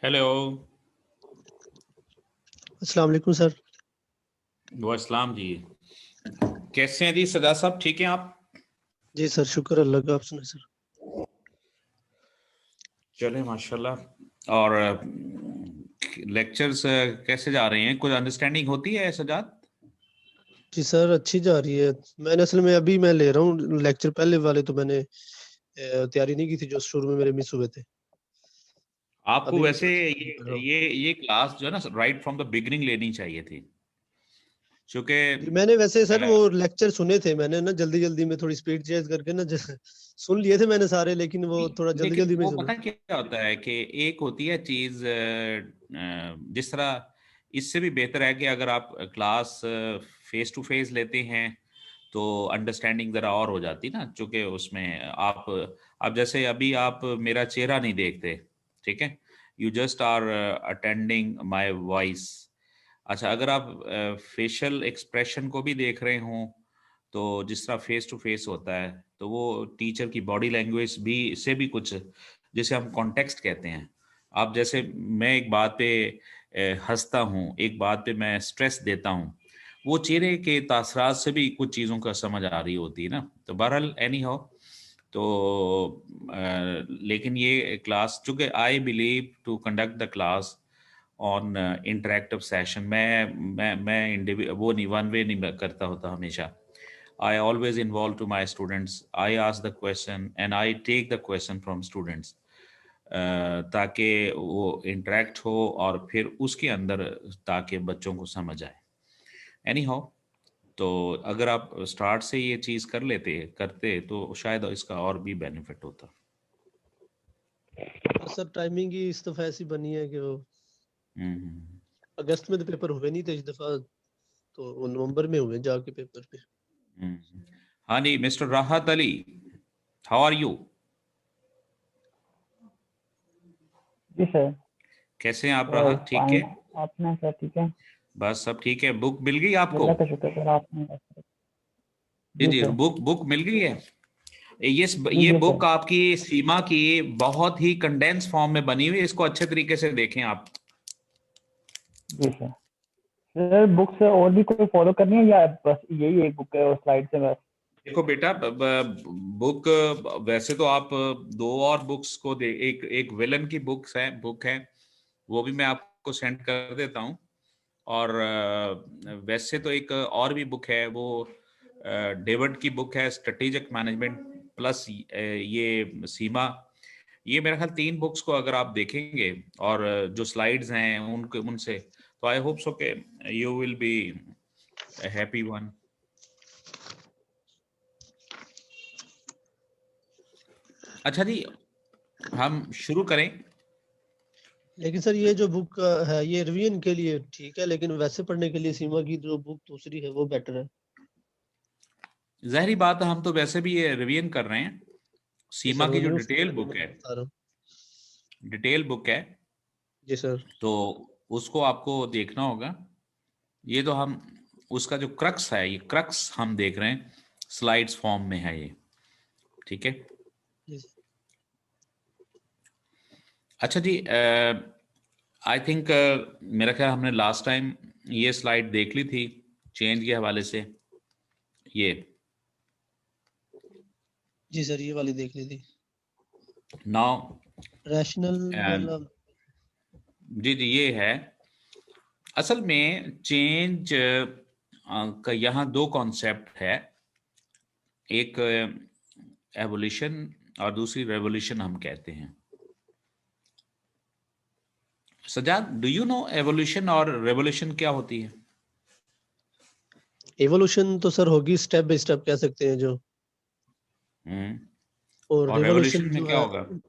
Hello. अस्सलाम वालेकुम sir. वालेकुम जी। कैसे हैं जी सदा साहब, ठीक हैं आप? जी सर, शुक्र अल्लाह का। आप सुनाए सर। चले माशाल्लाह। और लेक्चर्स कैसे जा रहे हैं? कुछ अंडरस्टैंडिंग होती है सजाद? जी सर, अच्छी जा रही है। मैंने असल में अभी मैं ले रहा हूँ लेक्चर। पहले वाले तो मैंने तैयारी नहीं की थी, जो शुरू में मेरे मिस हुए थे। आपको अभी मैं वैसे थोड़ा सा कर ये रहा हूँ। ये ये क्लास जो है ना, राइट फ्रॉम द बिगिनिंग लेनी चाहिए थी, क्योंकि जी, मैंने वैसे सर वो लेक्चर सुने थे। मैंने ना जल्दी जल्दी में थोड़ी स्पीड चेंज करके ना सुन लिए थे मैंने सारे, लेकिन वो थोड़ा जल्दी लेकिन जल्दी में ही वो सुना। पता क्या होता है कि एक होती है चीज, जिस तरह इससे भी बेहतर है कि अगर आप क्लास फेस टू फेस लेते हैं तो अंडरस्टैंडिंग ज़रा और हो जाती ना, चूंकि उसमें आप जैसे अभी आप मेरा चेहरा नहीं देखते, ठीक है? You just are attending my voice. अच्छा, अगर आप फेशियल एक्सप्रेशन को भी देख रहे हों तो जिस तरह फेस टू फेस होता है, तो वो टीचर की बॉडी लैंग्वेज भी से भी कुछ, जिसे हम कॉन्टेक्स्ट कहते हैं। आप जैसे, मैं एक बात पे हंसता हूँ, एक बात पे मैं स्ट्रेस देता हूँ, वो चेहरे के तासरात से भी कुछ चीज़ों का समझ आ रही होती है ना। तो बहरहाल एनी हाउ, तो लेकिन ये क्लास, चूंकि I believe to conduct the class on interactive session, मैं वो नहीं, वन वे नहीं करता होता हमेशा। I always involve to my students, I ask the question and I take the question from students, ताकि वो इंटरेक्ट हो और फिर उसके अंदर ताकि बच्चों को समझ आए। एनी हाउ, तो अगर आप स्टार्ट से ये चीज़ कर लेते करते तो शायद इसका और भी बेनिफिट होता। बस सर, टाइमिंग ही इस दफा ऐसी बनी है कि वो हम्म। अगस्त में तो पेपर हुए नहीं थे इस दफा, तो वो नवंबर में हुए जाके पेपर पे। हम्म। हाँ जी, mister Rahat Ali, how are you? जी सर। कैसे हैं आप सर राहत, ठीक है? फाइन। आपने सर ठीक है? बस सब ठीक है। बुक मिल गई आपको? अल्लाह का शुक्र सर। आपने? जी जी जी, सर। बुक बुक मिल गई है। ये जी ये जी सर। बुक आपकी सीमा की बहुत ही कंडेंस फॉर्म में बनी हुई है, इसको अच्छे तरीके से देखें आप। जी सर। सर बुक से और भी कोई फॉलो करनी है या बस यही एक बुक है और स्लाइड से बस? देखो बेटा, बुक, वैसे तो आप दो और बुक्स को दे, एक एक विलन की बुक है, वो भी मैं आपको सेंड कर देता हूँ। और वैसे तो एक और भी बुक है, वो डेविड की बुक है, स्ट्रेटेजिक मैनेजमेंट प्लस ये सीमा। ये मेरा ख्याल तीन बुक्स को अगर आप देखेंगे और जो स्लाइड्स हैं उनके उनसे, तो आई होप सो के you will be happy one. अच्छा जी, हम शुरू करें। लेकिन सर, ये जो बुक है ये रिवीजन के लिए ठीक है, लेकिन वैसे पढ़ने के लिए सीमा की जो बुक दूसरी है वो बेटर है। ज़ाहिरी बात है, हम तो वैसे भी ये रिवीजन कर रहे हैं। जी सीमा सर, वो की जो न्यू डिटेल मैं बुक है, बता रहा हूँ। डिटेल बुक है, जी सर। तो उसको आपको देखना होगा। ये तो हम, उसका जो क्रक्स है, ये क्रक्स हम देख रहे हैं, स्लाइड्स फॉर्म में है ये, ठीक है? जी सर। अच्छा जी, आई थिंक मेरा ख्याल हमने लास्ट टाइम ये स्लाइड देख ली थी चेंज के हवाले से। ये जी सर, ये वाली देख ली थी, नाउ, रैशनल वाला। जी जी, ये है। असल में चेंज का यहाँ दो कॉन्सेप्ट है, एक एवोल्यूशन और दूसरी रेवोल्यूशन हम कहते हैं। Sajad, do you know evolution और रेवोल्यूशन क्या होती है? एवोल्यूशन तो सर होगी स्टेप बाय स्टेप कह सकते हैं जो, हम्म। और और रिवोल्यूशन रेवोल्यूशन में जो क्या है होगा?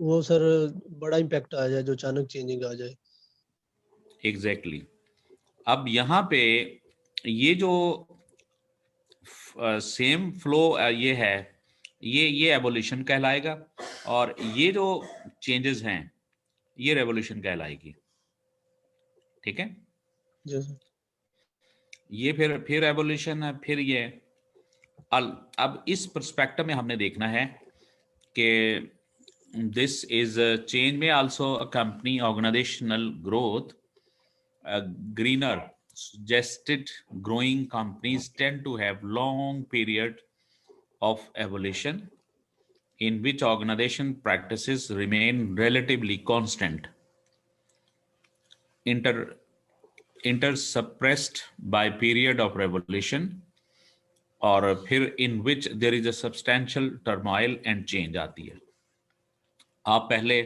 वो सर बड़ा इम्पैक्ट आ जाए, जो अचानक चेंजिंग आ जाए। Exactly exactly. अब यहाँ पे ये जो सेम फ्लो ये है, ये एवोल्यूशन कहलाएगा, और ये जो चेंजेस हैं ये रेवोल्यूशन कहलाएगी, ठीक है? जी सर। ये फिर एवोल्यूशन है, फिर ये अब इस पर्सपेक्टिव में हमने देखना है कि this is a change may also accompany organizational growth. Greener suggested growing companies tend to have long period of evolution in which organization practices remain relatively constant, inter intersuppressed by period of revolution, और फिर in which there is a substantial turmoil and change आती है। आप पहले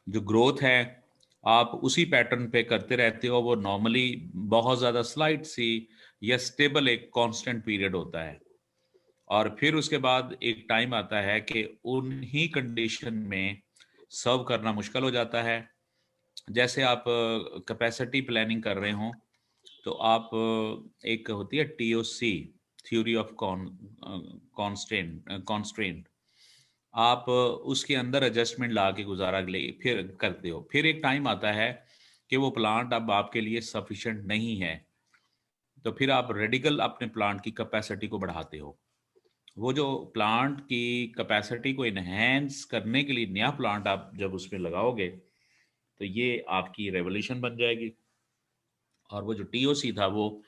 जो growth है आप उसी पैटर्न पे करते रहते हो, वो नॉर्मली बहुत ज़्यादा स्लाइड सी या स्टेबल एक कांस्टेंट पीरियड होता है, और फिर उसके बाद एक टाइम आता है कि उन्हीं कंडीशन में सर्व करना मुश्किल हो जाता है। जैसे आप कैपेसिटी प्लानिंग कर रहे हो तो आप एक होती है TOC, थ्योरी ऑफ कॉन्स्ट्रेंट, आप उसके अंदर एडजस्टमेंट ला के गुजारा ले फिर करते हो। फिर एक टाइम आता है कि वो प्लांट अब आपके लिए सफिशिएंट नहीं है, तो फिर आप रेडिकल अपने प्लांट की कैपेसिटी को बढ़ाते हो। वो जो प्लांट की कैपेसिटी को इन्हेंस करने के लिए नया प्लांट आप जब उसमें लगाओगे तो ये आपकी रेवोल्यूशन बन जाएगी, और वो जो TOC था वो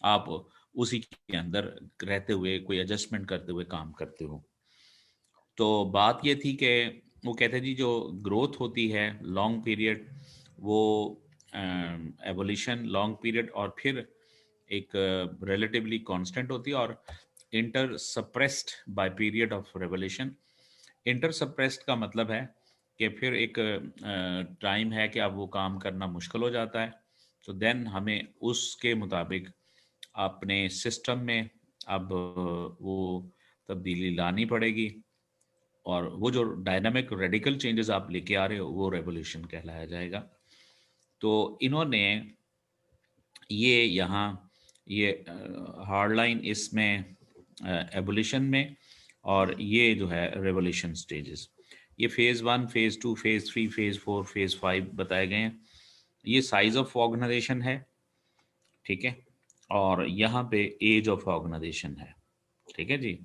आप उसी के अंदर रहते हुए कोई एडजस्टमेंट करते हुए काम करते हो। तो बात ये थी कि वो कहते जी जो ग्रोथ होती है लॉन्ग पीरियड, वो एवोल्यूशन लॉन्ग पीरियड और फिर एक रिलेटिवली कांस्टेंट होती है, और inter suppressed bye period of revolution. Inter suppressed का मतलब है कि फिर एक टाइम है कि अब वो काम करना मुश्किल हो जाता है, तो देन हमें उसके मुताबिक अपने सिस्टम में अब वो तब्दीली लानी पड़ेगी, और वो जो डायनामिक रेडिकल चेंजेस आप लेके आ रहे हो वो रेवोल्यूशन कहलाया जाएगा। तो इन्होंने ये यहाँ ये हार्ड लाइन इसमें एवोल्यूशन में, और ये जो है रेवोल्यूशन स्टेजेस, ये phase 1, phase 2, phase 3, phase 4, phase 5 बताए गए हैं। ये साइज ऑफ ऑर्गेनाइजेशन है, ठीक है, और यहाँ पे एज ऑफ ऑर्गेनाइजेशन है, ठीक है जी।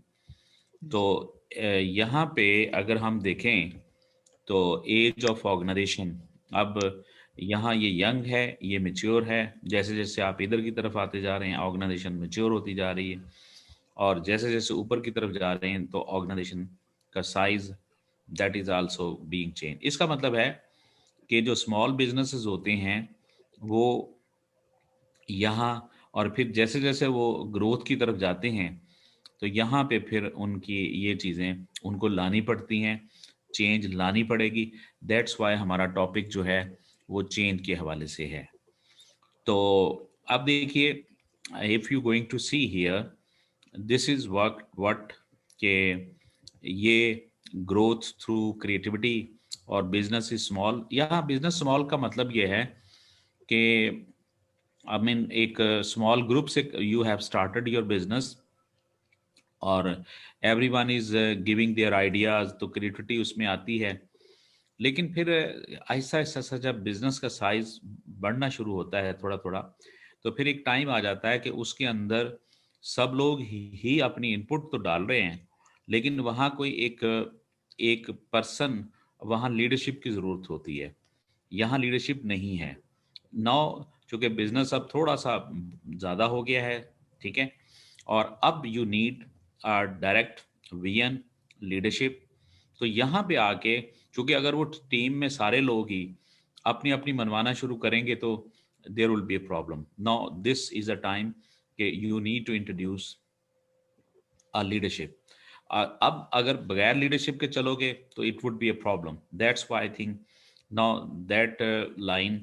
तो यहाँ पे अगर हम देखें तो एज ऑफ ऑर्गेनाइजेशन, अब यहाँ ये यंग है, ये मैच्योर है। जैसे जैसे आप इधर की तरफ आते जा रहे हैं ऑर्गेनाइजेशन मैच्योर होती जा रही है, और जैसे जैसे ऊपर की तरफ जा रहे हैं तो ऑर्गेनाइजेशन का size that is also being change. इसका मतलब है कि जो स्मॉल बिजनेसेस होते हैं वो यहाँ, और फिर जैसे जैसे वो ग्रोथ की तरफ जाते हैं तो यहाँ पे फिर उनकी ये चीज़ें उनको लानी पड़ती हैं, चेंज लानी पड़ेगी। दैट्स वाई हमारा टॉपिक जो है वो चेंज के हवाले से है। तो अब देखिए, if you going to see here, this is what के ये ग्रोथ थ्रू क्रिएटिविटी और बिजनेस इज स्मॉल। यहाँ बिजनेस स्मॉल का मतलब ये है कि आई मीन एक स्मॉल ग्रुप से you have started your business और everyone is giving their ideas, तो क्रिएटिविटी उसमें आती है। लेकिन फिर ऐसा ऐसा जब बिजनेस का साइज बढ़ना शुरू होता है थोड़ा थोड़ा, तो फिर एक टाइम आ जाता है कि उसके अंदर सब लोग ही अपनी इनपुट तो डाल रहे हैं, लेकिन वहाँ कोई एक एक पर्सन, वहाँ लीडरशिप की ज़रूरत होती है। यहाँ लीडरशिप नहीं है नौ, चूँकि बिजनेस अब थोड़ा सा ज़्यादा हो गया है, ठीक है, और अब you need direct vision leadership. तो यहाँ पे आके, क्योंकि अगर वो टीम में सारे लोग ही अपनी अपनी मनवाना शुरू करेंगे तो there will be a problem. Now this is a time कि you need to introduce a leadership. अब अगर बगैर लीडरशिप के चलोगे तो it would be a problem. That's why I think now that line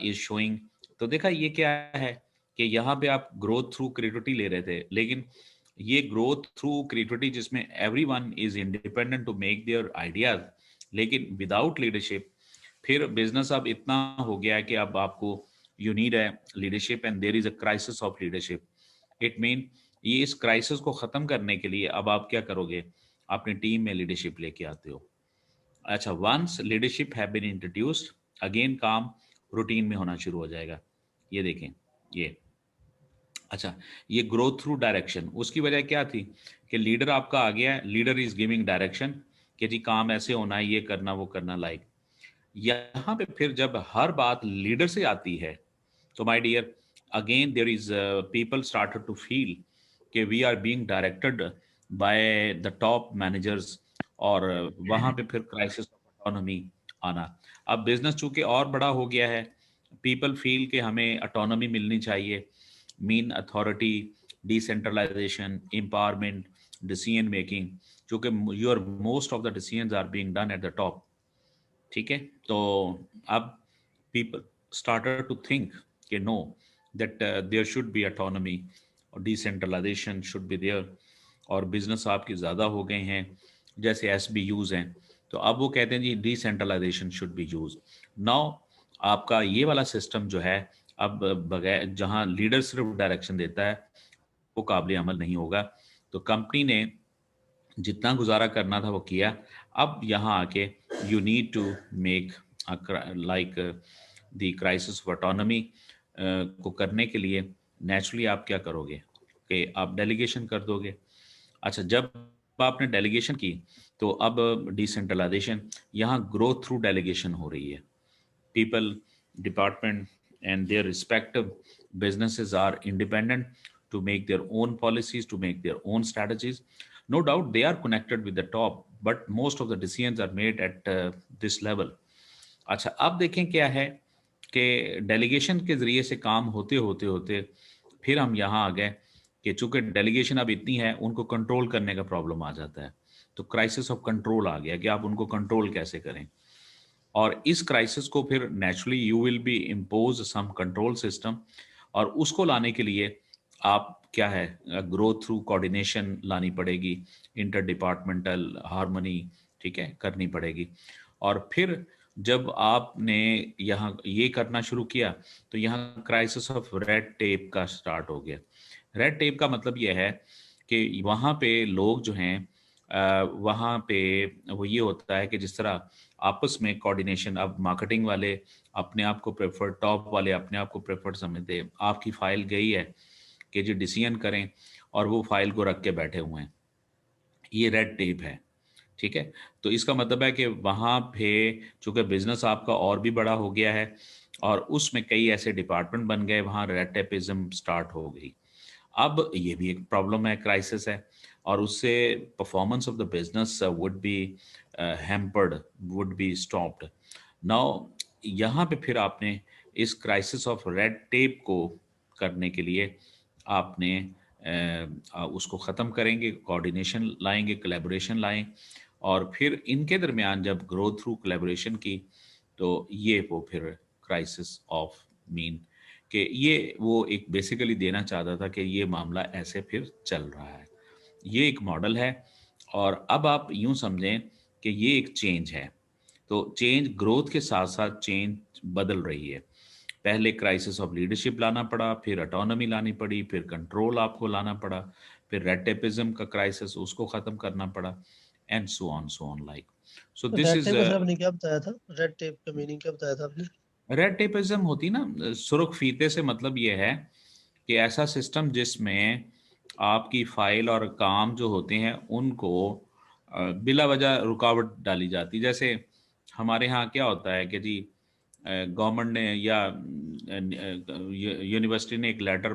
is showing. तो देखा ये क्या है कि यहाँ पे आप ग्रोथ थ्रू क्रिएटिविटी ले रहे थे, लेकिन ये ग्रोथ थ्रू क्रिएटिविटी जिसमें everyone is independent to make their ideas, लेकिन विदाउट लीडरशिप फिर बिजनेस अब इतना हो गया है कि अब आपको यू नीड है leadership and there is a crisis of leadership. It mean ये इस क्राइसिस को ख़त्म करने के लिए अब आप क्या करोगे, अपनी टीम में लीडरशिप लेके आते हो। अच्छा, once leadership have been introduced, again काम रूटीन में होना शुरू हो जाएगा। ये देखें, ये अच्छा, ये ग्रोथ थ्रू डायरेक्शन, उसकी वजह क्या थी कि लीडर आपका आ गया है, लीडर इज गिविंग डायरेक्शन कि जी काम ऐसे होना है, ये करना वो करना। लाइक यहाँ पे फिर जब हर बात लीडर से आती है तो my dear again there is people started to feel कि we are being directed by the top managers, और वहाँ पे फिर क्राइसिस ऑफ ऑटोनॉमी आना। अब बिजनेस चूंकि और बड़ा हो गया है, पीपल फील कि हमें ऑटोनॉमी मिलनी चाहिए, mean authority, decentralisation, empowerment, decision making, चूंकि your most of the decisions are being done at the top. ठीक है, तो अब people started to think कि no, that there should be autonomy और decentralization should be there, और business आपके ज़्यादा हो गए हैं जैसे एस बी यूज़ हैं, तो अब वो कहते हैं जी decentralisation should be use. Now आपका ये वाला सिस्टम जो है अब बगैर, जहाँ लीडर सिर्फ डायरेक्शन देता है, वो काबिल अमल नहीं होगा। तो कंपनी ने जितना गुजारा करना था वो किया। अब यहाँ आके you need to make like the crisis of autonomy को करने के लिए नेचुरली आप क्या करोगे कि आप डेलीगेशन कर दोगे। अच्छा, जब आपने डेलीगेशन की तो अब डिसेंट्रलाइजेशन, यहाँ ग्रोथ थ्रू डेलीगेशन हो रही है। people, department, and their respective businesses are independent to make their own policies, to make their own strategies. No doubt they are connected with the top, but most of the decisions are made at this level. अच्छा, अब देखें क्या है कि delegation के ज़रिए से काम होते होते होते फिर हम यहाँ आ गए कि चूंकि डेलीगेशन अब इतनी है, उनको कंट्रोल करने का प्रॉब्लम आ जाता है। तो क्राइसिस ऑफ कंट्रोल आ गया कि आप उनको कंट्रोल कैसे करें। और इस क्राइसिस को फिर naturally you will be impose some control system, और उसको लाने के लिए आप क्या है, ग्रोथ थ्रू कोऑर्डिनेशन लानी पड़ेगी, इंटर डिपार्टमेंटल हार्मनी, ठीक है, करनी पड़ेगी। और फिर जब आपने यहाँ ये करना शुरू किया तो यहाँ क्राइसिस ऑफ रेड टेप का स्टार्ट हो गया। रेड टेप का मतलब यह है कि वहाँ पे लोग जो हैं वहाँ पे वो ये होता है कि जिस तरह आपस में कोऑर्डिनेशन, अब मार्केटिंग वाले अपने आप को प्रेफर्ड, टॉप वाले अपने आप को प्रेफर्ड समझते हैं। आपकी फाइल गई है कि जो डिसीजन करें, और वो फाइल को रख के बैठे हुए हैं, ये रेड टेप है। ठीक है, तो इसका मतलब है कि वहाँ पे चूंकि बिजनेस आपका और भी बड़ा हो गया है और उसमें कई ऐसे डिपार्टमेंट बन गए, वहाँ रेड टेपिज्म स्टार्ट हो गई। अब ये भी एक प्रॉब्लम है, क्राइसिस है, और उससे performance of the business would be hampered, would be stopped. Now यहाँ पे फिर आपने इस क्राइसिस ऑफ रेड टेप को करने के लिए आपने उसको ख़त्म करेंगे, कोऑर्डिनेशन लाएंगे, कोलैबोरेशन लाएं, और फिर इनके दरमियान जब ग्रोथ थ्रू कोलैबोरेशन की तो ये वो फिर क्राइसिस ऑफ मीन कि ये वो एक बेसिकली देना चाहता था कि ये मामला ऐसे फिर चल रहा है। ये एक मॉडल है, और अब आप यूं समझें कि ये एक चेंज है। तो चेंज ग्रोथ के साथ साथ चेंज बदल रही है। पहले क्राइसिस ऑफ लीडरशिप लाना पड़ा, फिर ऑटोनॉमी लानी पड़ी, फिर कंट्रोल आपको लाना पड़ा, फिर रेड टेपिज्म का क्राइसिस, उसको ख़त्म करना पड़ा, and so on like. So this red is tape का सर आपने क्या बताया था? रेड टेप का मीनिंग क्या बताया था आपने? रेड टेपिज्म होती ना सुर्ख फीते से, मतलब ये है कि ऐसा सिस्टम जिसमें आपकी फाइल और काम जो होते हैं उनको बिला वजह रुकावट डाली जाती। जैसे हमारे यहाँ क्या होता है कि जी गवर्नमेंट ने या यूनिवर्सिटी ने एक लेटर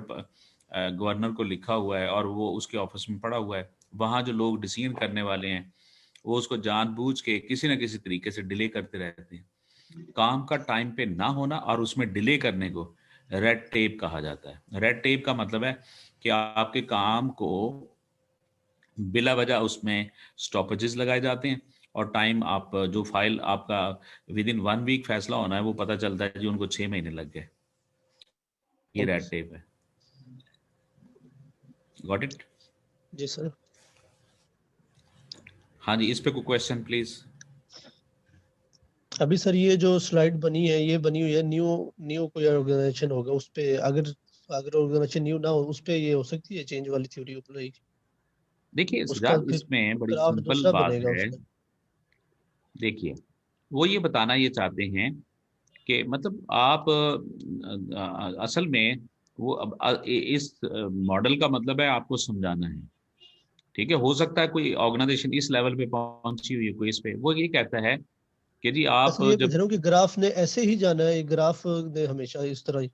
गवर्नर को लिखा हुआ है और वो उसके ऑफिस में पड़ा हुआ है, वहाँ जो लोग डिसीजन करने वाले हैं वो उसको जानबूझ के किसी न किसी तरीके से डिले करते रहते हैं। काम का टाइम पे ना होना और उसमें डिले करने को रेड टेप कहा जाता है। रेड टेप का मतलब है कि आपके काम को बिला वजह उसमें स्टॉपेजेस लगाए जाते हैं, और टाइम आप जो फाइल आपका विद इन 1 वीक फैसला होना है वो पता चलता है जी उनको 6 महीने लग गए। ये रेड टेप है। Got it? जी सर। हाँ जी, इस पे कोई क्वेश्चन प्लीज। अभी सर ये जो स्लाइड बनी है, ये बनी हुई है न्यू न्यू कोई ऑर्गेनाइजेशन होगा उस पे, अगर अगर ऑर्गेनाइजेशन न्यू ना हो उस पे ये हो सकती है चेंज वाली थ्योरी अप्लाई? देखिए उसका सजाद, फिर इसमें बड़ी क्राफ्ट सिंपल दूसरा बात बनेगा है। उसका? देखिए, वो ये बताना ये चाहते हैं कि मतलब आप असल में वो अब इस मॉडल का मतलब है आपको समझाना है। ठीक है, हो सकता है कोई ऑर्गेनाइजेशन इस लेवल पे पहुंची हुई है, कोई इस पे वो ये कहता है कि जी आप ऐसे ये पूछ जब रहा हूँ कि ग्राफ ने ऐसे ही जाना है, ग्राफ ने हमेशा इस तरह ही?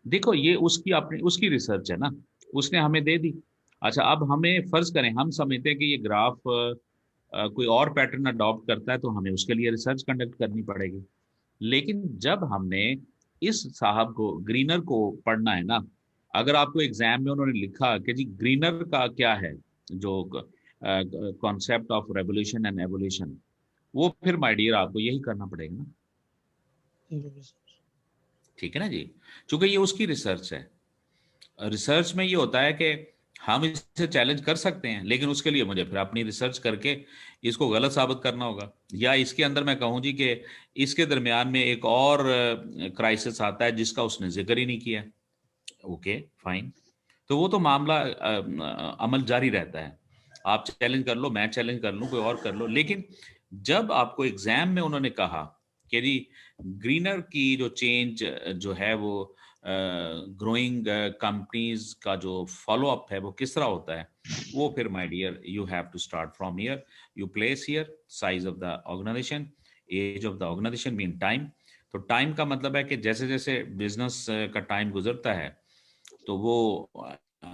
देखो ये उसकी अपनी उसकी रिसर्च है ना, उसने हमें दे दी। अच्छा, अब हमें फर्ज करें हम समझते हैं कि ये ग्राफ कोई और पैटर्न अडॉप्ट करता है, तो हमें उसके लिए रिसर्च कंडक्ट करनी पड़ेगी। लेकिन जब हमने इस साहब को ग्रीनर को पढ़ना है ना, अगर आपको एग्जाम में उन्होंने लिखा कि जी ग्रीनर का क्या है जो concept of revolution and evolution, वो फिर माय डियर आपको यही करना पड़ेगा ना। ठीक है सर। ठीक है ना जी, चूंकि ये उसकी रिसर्च है। रिसर्च में ये होता है कि हम इसे चैलेंज कर सकते हैं, लेकिन उसके लिए मुझे फिर अपनी रिसर्च करके इसको गलत साबित करना होगा, या इसके अंदर मैं कहूँ जी कि इसके दरमियान में एक और क्राइसिस आता है जिसका उसने जिक्र ही नहीं किया। ओके फाइन, तो वो तो मामला अमल जारी रहता है। आप चैलेंज कर लो, मैं चैलेंज कर लूँ, कोई और कर लो, लेकिन जब आपको एग्जाम में उन्होंने कहा कि जी ग्रीनर की जो चेंज जो है वो ग्रोइंग कंपनीज का जो फॉलो अप है वो किस तरह होता है, वो फिर my dear you have to start from here. You place here size of the organisation, age of the organisation mean time. तो टाइम का मतलब है कि जैसे जैसे बिजनेस का टाइम गुजरता है तो वो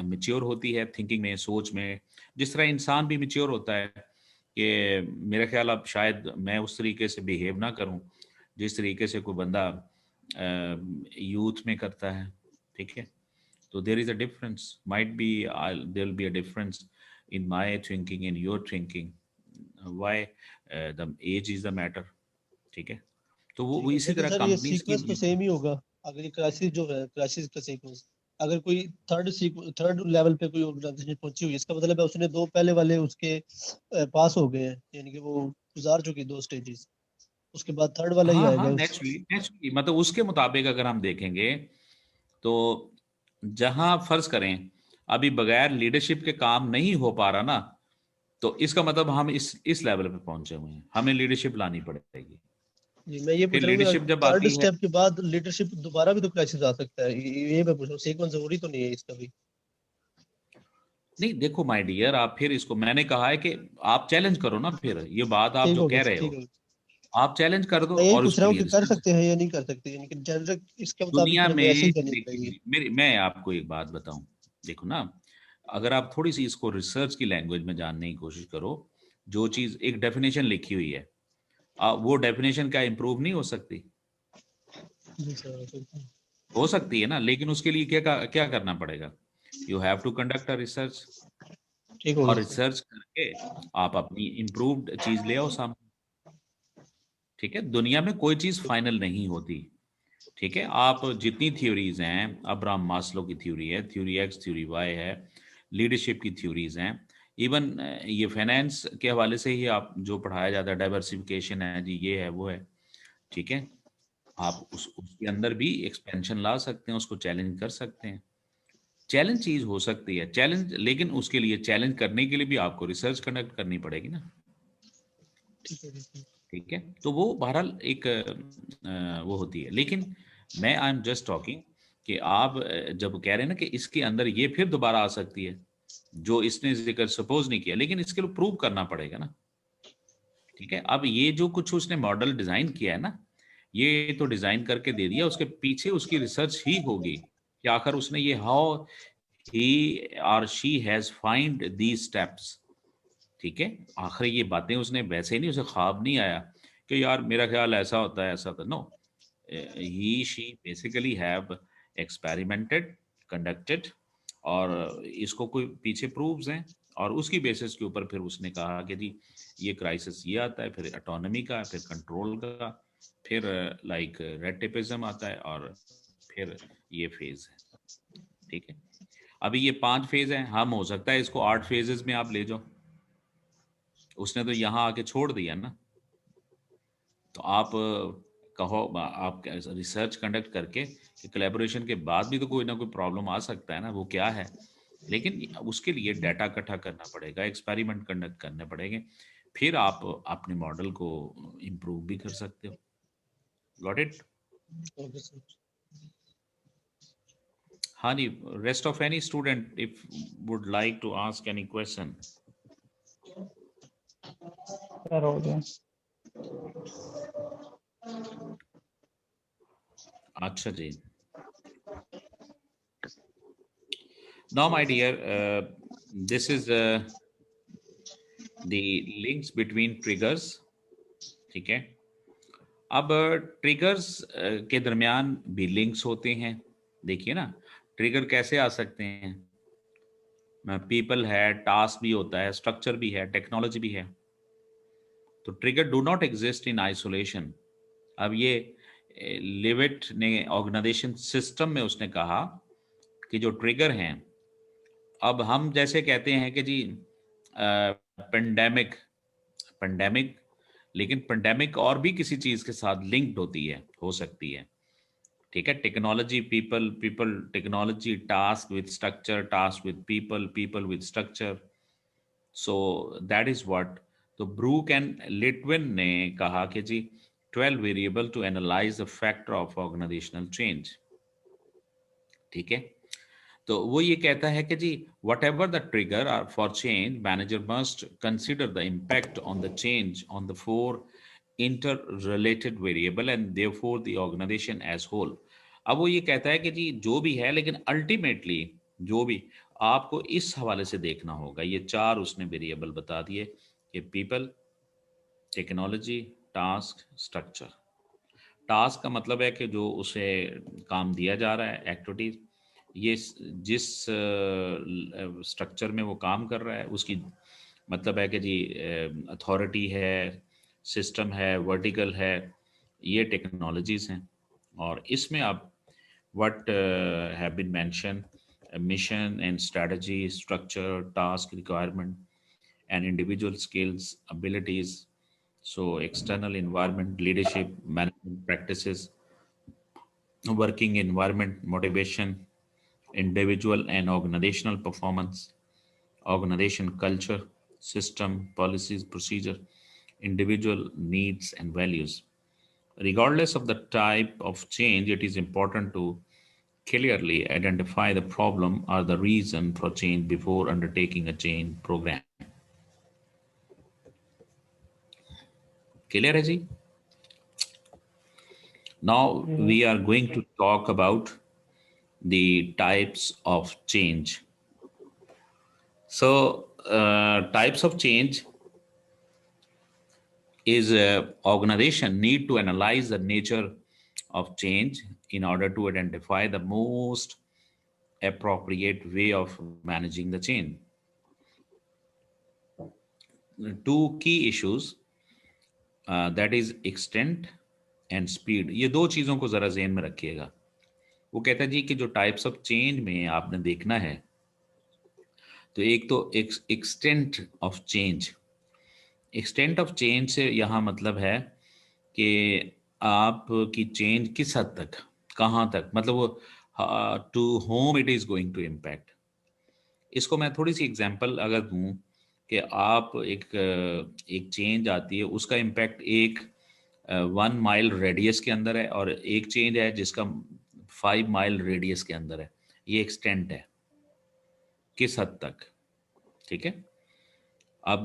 मिच्योर होती है थिंकिंग में, सोच में, जिस तरह इंसान भी मिच्योर होता है। कि मेरा ख्याल अब शायद मैं उस तरीके से बिहेव ना करूं जिस तरीके से कोई बंदा यूथ में करता है। ठीक है, तो there is a difference, might be there will be a difference in my thinking in your thinking, why the age is the matter. ठीक है, तो वो ठीक है, इसी लेकिन तरह सर ये कंपनीज की सीक्वेंस तो सेम ही होगा। अगर ये क्राइसिस जो है, क्राइसिस का सीक्वेंस, अगर कोई थर्ड लेवल पे कोई ऑर्गेनाइजेशन पहुंची हुई है, इसका मतलब है उसने दो पहले वाले उसके पास हो गए हैं, यानी कि वो गुजार चुकी दो स्टेजेस, उसके बाद थर्ड वाला ही हाँ हाँ, आएगा उस। नेचुरली नेचुरली, मतलब उसके मुताबिक अगर हम देखेंगे तो जहां फर्ज करें अभी बगैर लीडरशिप के काम नहीं हो पा रहा ना, तो इसका मतलब हम इस लेवल पे पहुंचे हुए हैं, हमें लीडरशिप लानी पड़ेगी। जी मैं ये फिर पूछ रहा हूँ लीडरशिप कि जब थर्ड आती है, स्टेप के बाद लीडरशिप दोबारा भी तो क्राइसिस आ सकता है, ये मैं पूछ रहा हूँ, सीक्वेंस जरूरी तो नहीं है इसका भी? नहीं देखो माय डियर, आप फिर इसको मैंने कहा है कि आप चैलेंज करो ना, फिर ये बात आप ठीक जो हो गया कह सर, रहे ठीक हो हो गया। आप चैलेंज कर दो मैं यही और पूछ उसके रहा हूँ लिए कि कर रिसर्च। सकते हैं या नहीं कर सकते, यानी कि जनरल इसके मुताबिक दुनिया फिर हमें ऐसे में ही करनी देखिए पड़ेगी। जी, मेरी मैं आपको एक बात बताऊं, देखो ना, अगर आप थोड़ी सी इसको रिसर्च की लैंग्वेज में जानने की कोशिश करो, जो चीज एक डेफिनेशन लिखी हुई है, वो डेफिनेशन क्या इंप्रूव नहीं हो सकती? जी सर, बिल्कुल। हो सकती है ना, लेकिन उसके लिए क्या क्या करना पड़ेगा? You have to conduct a research, ठीक हो और गया सर। रिसर्च करके आप अपनी इम्प्रूव्ड चीज ले आओ सामने। ठीक है, दुनिया में कोई चीज फाइनल नहीं होती। ठीक है, आप जितनी थ्योरीज हैं, अब्राहम मास्लो की थ्योरी है, थ्योरी एक्स, थ्योरी वाई है, लीडरशिप की थ्योरीज हैं, इवन ये फाइनेंस के हवाले से ही आप जो पढ़ाया जाता है, डाइवर्सिफिकेशन है जी, ये है वो है। ठीक है, आप उसके अंदर भी एक्सपेंशन ला सकते हैं, उसको चैलेंज कर सकते हैं। चैलेंज चीज हो सकती है चैलेंज, लेकिन उसके लिए चैलेंज करने के लिए भी आपको रिसर्च कंडक्ट करनी पड़ेगी ना। ठीक है, ठीक है। ठीक है, तो वो बहरहाल एक वो होती है, लेकिन मैं आई एम जस्ट टॉकिंग कि आप जब कह रहे हैं ना कि इसके अंदर ये फिर दोबारा आ सकती है जो इसने जिक्र सपोज नहीं किया, लेकिन इसके लिए प्रूव करना पड़ेगा ना। ठीक है, अब ये जो कुछ उसने मॉडल डिजाइन किया है ना, ये तो डिजाइन करके दे दिया, उसके पीछे उसकी रिसर्च ही होगी कि आखिर उसने ये हाउ ही और she has find the steps. ठीक है, आखिर ये बातें उसने वैसे ही नहीं, उसे ख्वाब नहीं आया कि यार मेरा ख्याल ऐसा होता है ऐसा होता है, no, he she basically have experimented, conducted, और इसको कोई पीछे प्रूफ्स हैं, और उसकी बेसिस के ऊपर फिर उसने कहा कि जी ये क्राइसिस ये आता है, फिर ऑटोनॉमी का, फिर कंट्रोल का, फिर लाइक रेड टेपिज्म आता है, और फिर ये फेज है। ठीक है, अभी ये 5 फेज हैं, हम हो सकता है इसको 8 फेजेस में आप ले जाओ, उसने तो यहाँ आके छोड़ दिया ना। तो आप कहो आप रिसर्च कंडक्ट करके कि कोलैबोरेशन के बाद भी तो कोई ना कोई प्रॉब्लम आ सकता है ना, वो क्या है, लेकिन उसके लिए डाटा इकट्ठा करना पड़ेगा, एक्सपेरिमेंट कंडक्ट करने पड़ेंगे, फिर आप अपने मॉडल को इम्प्रूव भी कर सकते हो। Got it? Okay sir. हाँ जी, rest of any student if would like to ask any question. Sir हो गया। अच्छा जी। Now my dear, this is the links between triggers, ठीक है। अब ट्रिगर्स के दरमियान भी लिंक्स होते हैं। देखिए ना, ट्रिगर कैसे आ सकते हैं, पीपल है, टास्क भी होता है, स्ट्रक्चर भी है, टेक्नोलॉजी भी है। तो trigger do not exist in isolation. अब ये लिविट ने ऑर्गेनाइजेशन सिस्टम में उसने कहा कि जो ट्रिगर हैं, अब हम जैसे कहते हैं कि जी पेंडेमिक, पेंडेमिक, लेकिन पेंडेमिक और भी किसी चीज के साथ लिंक्ड होती है, हो सकती है, ठीक है। Technology, people, people technology, task with structure, task with people, people with structure. So that is what, तो ब्रूक एंड लिटविन ने कहा कि जी 12 variable to analyse the factor of organisational change, ठीक है। तो वो ये कहता है कि जी whatever the trigger for change, manager must consider the impact on the change on the four interrelated variable and therefore the organisation as whole. अब वो ये कहता है कि जी जो भी है, लेकिन अल्टीमेटली जो भी आपको इस हवाले से देखना होगा, ये चार उसने वेरिएबल बता दिए कि people, technology, task, structure. Task का मतलब है कि जो उसे काम दिया जा रहा है, एक्टिविटीज, ये जिस स्ट्रक्चर में वो काम कर रहा है उसकी मतलब है कि जी अथॉरिटी है, सिस्टम है, वर्टिकल है, ये टेक्नोलॉजीज हैं। और इसमें अब what have been mention, mission and strategy, structure, task, requirement and individual skills, abilities, so external environment, leadership, management practices, working environment, motivation, individual and organizational performance, organization culture, system, policies, procedure, individual needs and values. Regardless of the type of change, it is important to clearly identify the problem or the reason for change before undertaking a change program. Clear है जी? Now we are going to talk about the types of change. So types of change is organization need to analyze the nature of change in order to identify the most appropriate way of managing the change. Two key issues, that is extent and speed. ये दो चीजों को जरा ज़हन में रखिएगा। वो कहता है जी कि जो टाइप्स ऑफ चेंज में आपने देखना है, तो एक तो extent of change. Extent of change से यहाँ मतलब है कि आपकी चेंज किस हद तक, कहाँ तक, मतलब वो to whom it is going to impact. इसको मैं थोड़ी सी एग्जांपल अगर दूँ कि आप एक चेंज आती है, उसका इम्पैक्ट एक 1 माइल रेडियस के अंदर है, और एक चेंज है जिसका 5 माइल रेडियस के अंदर है। ये एक्सटेंट है, किस हद तक, ठीक है। अब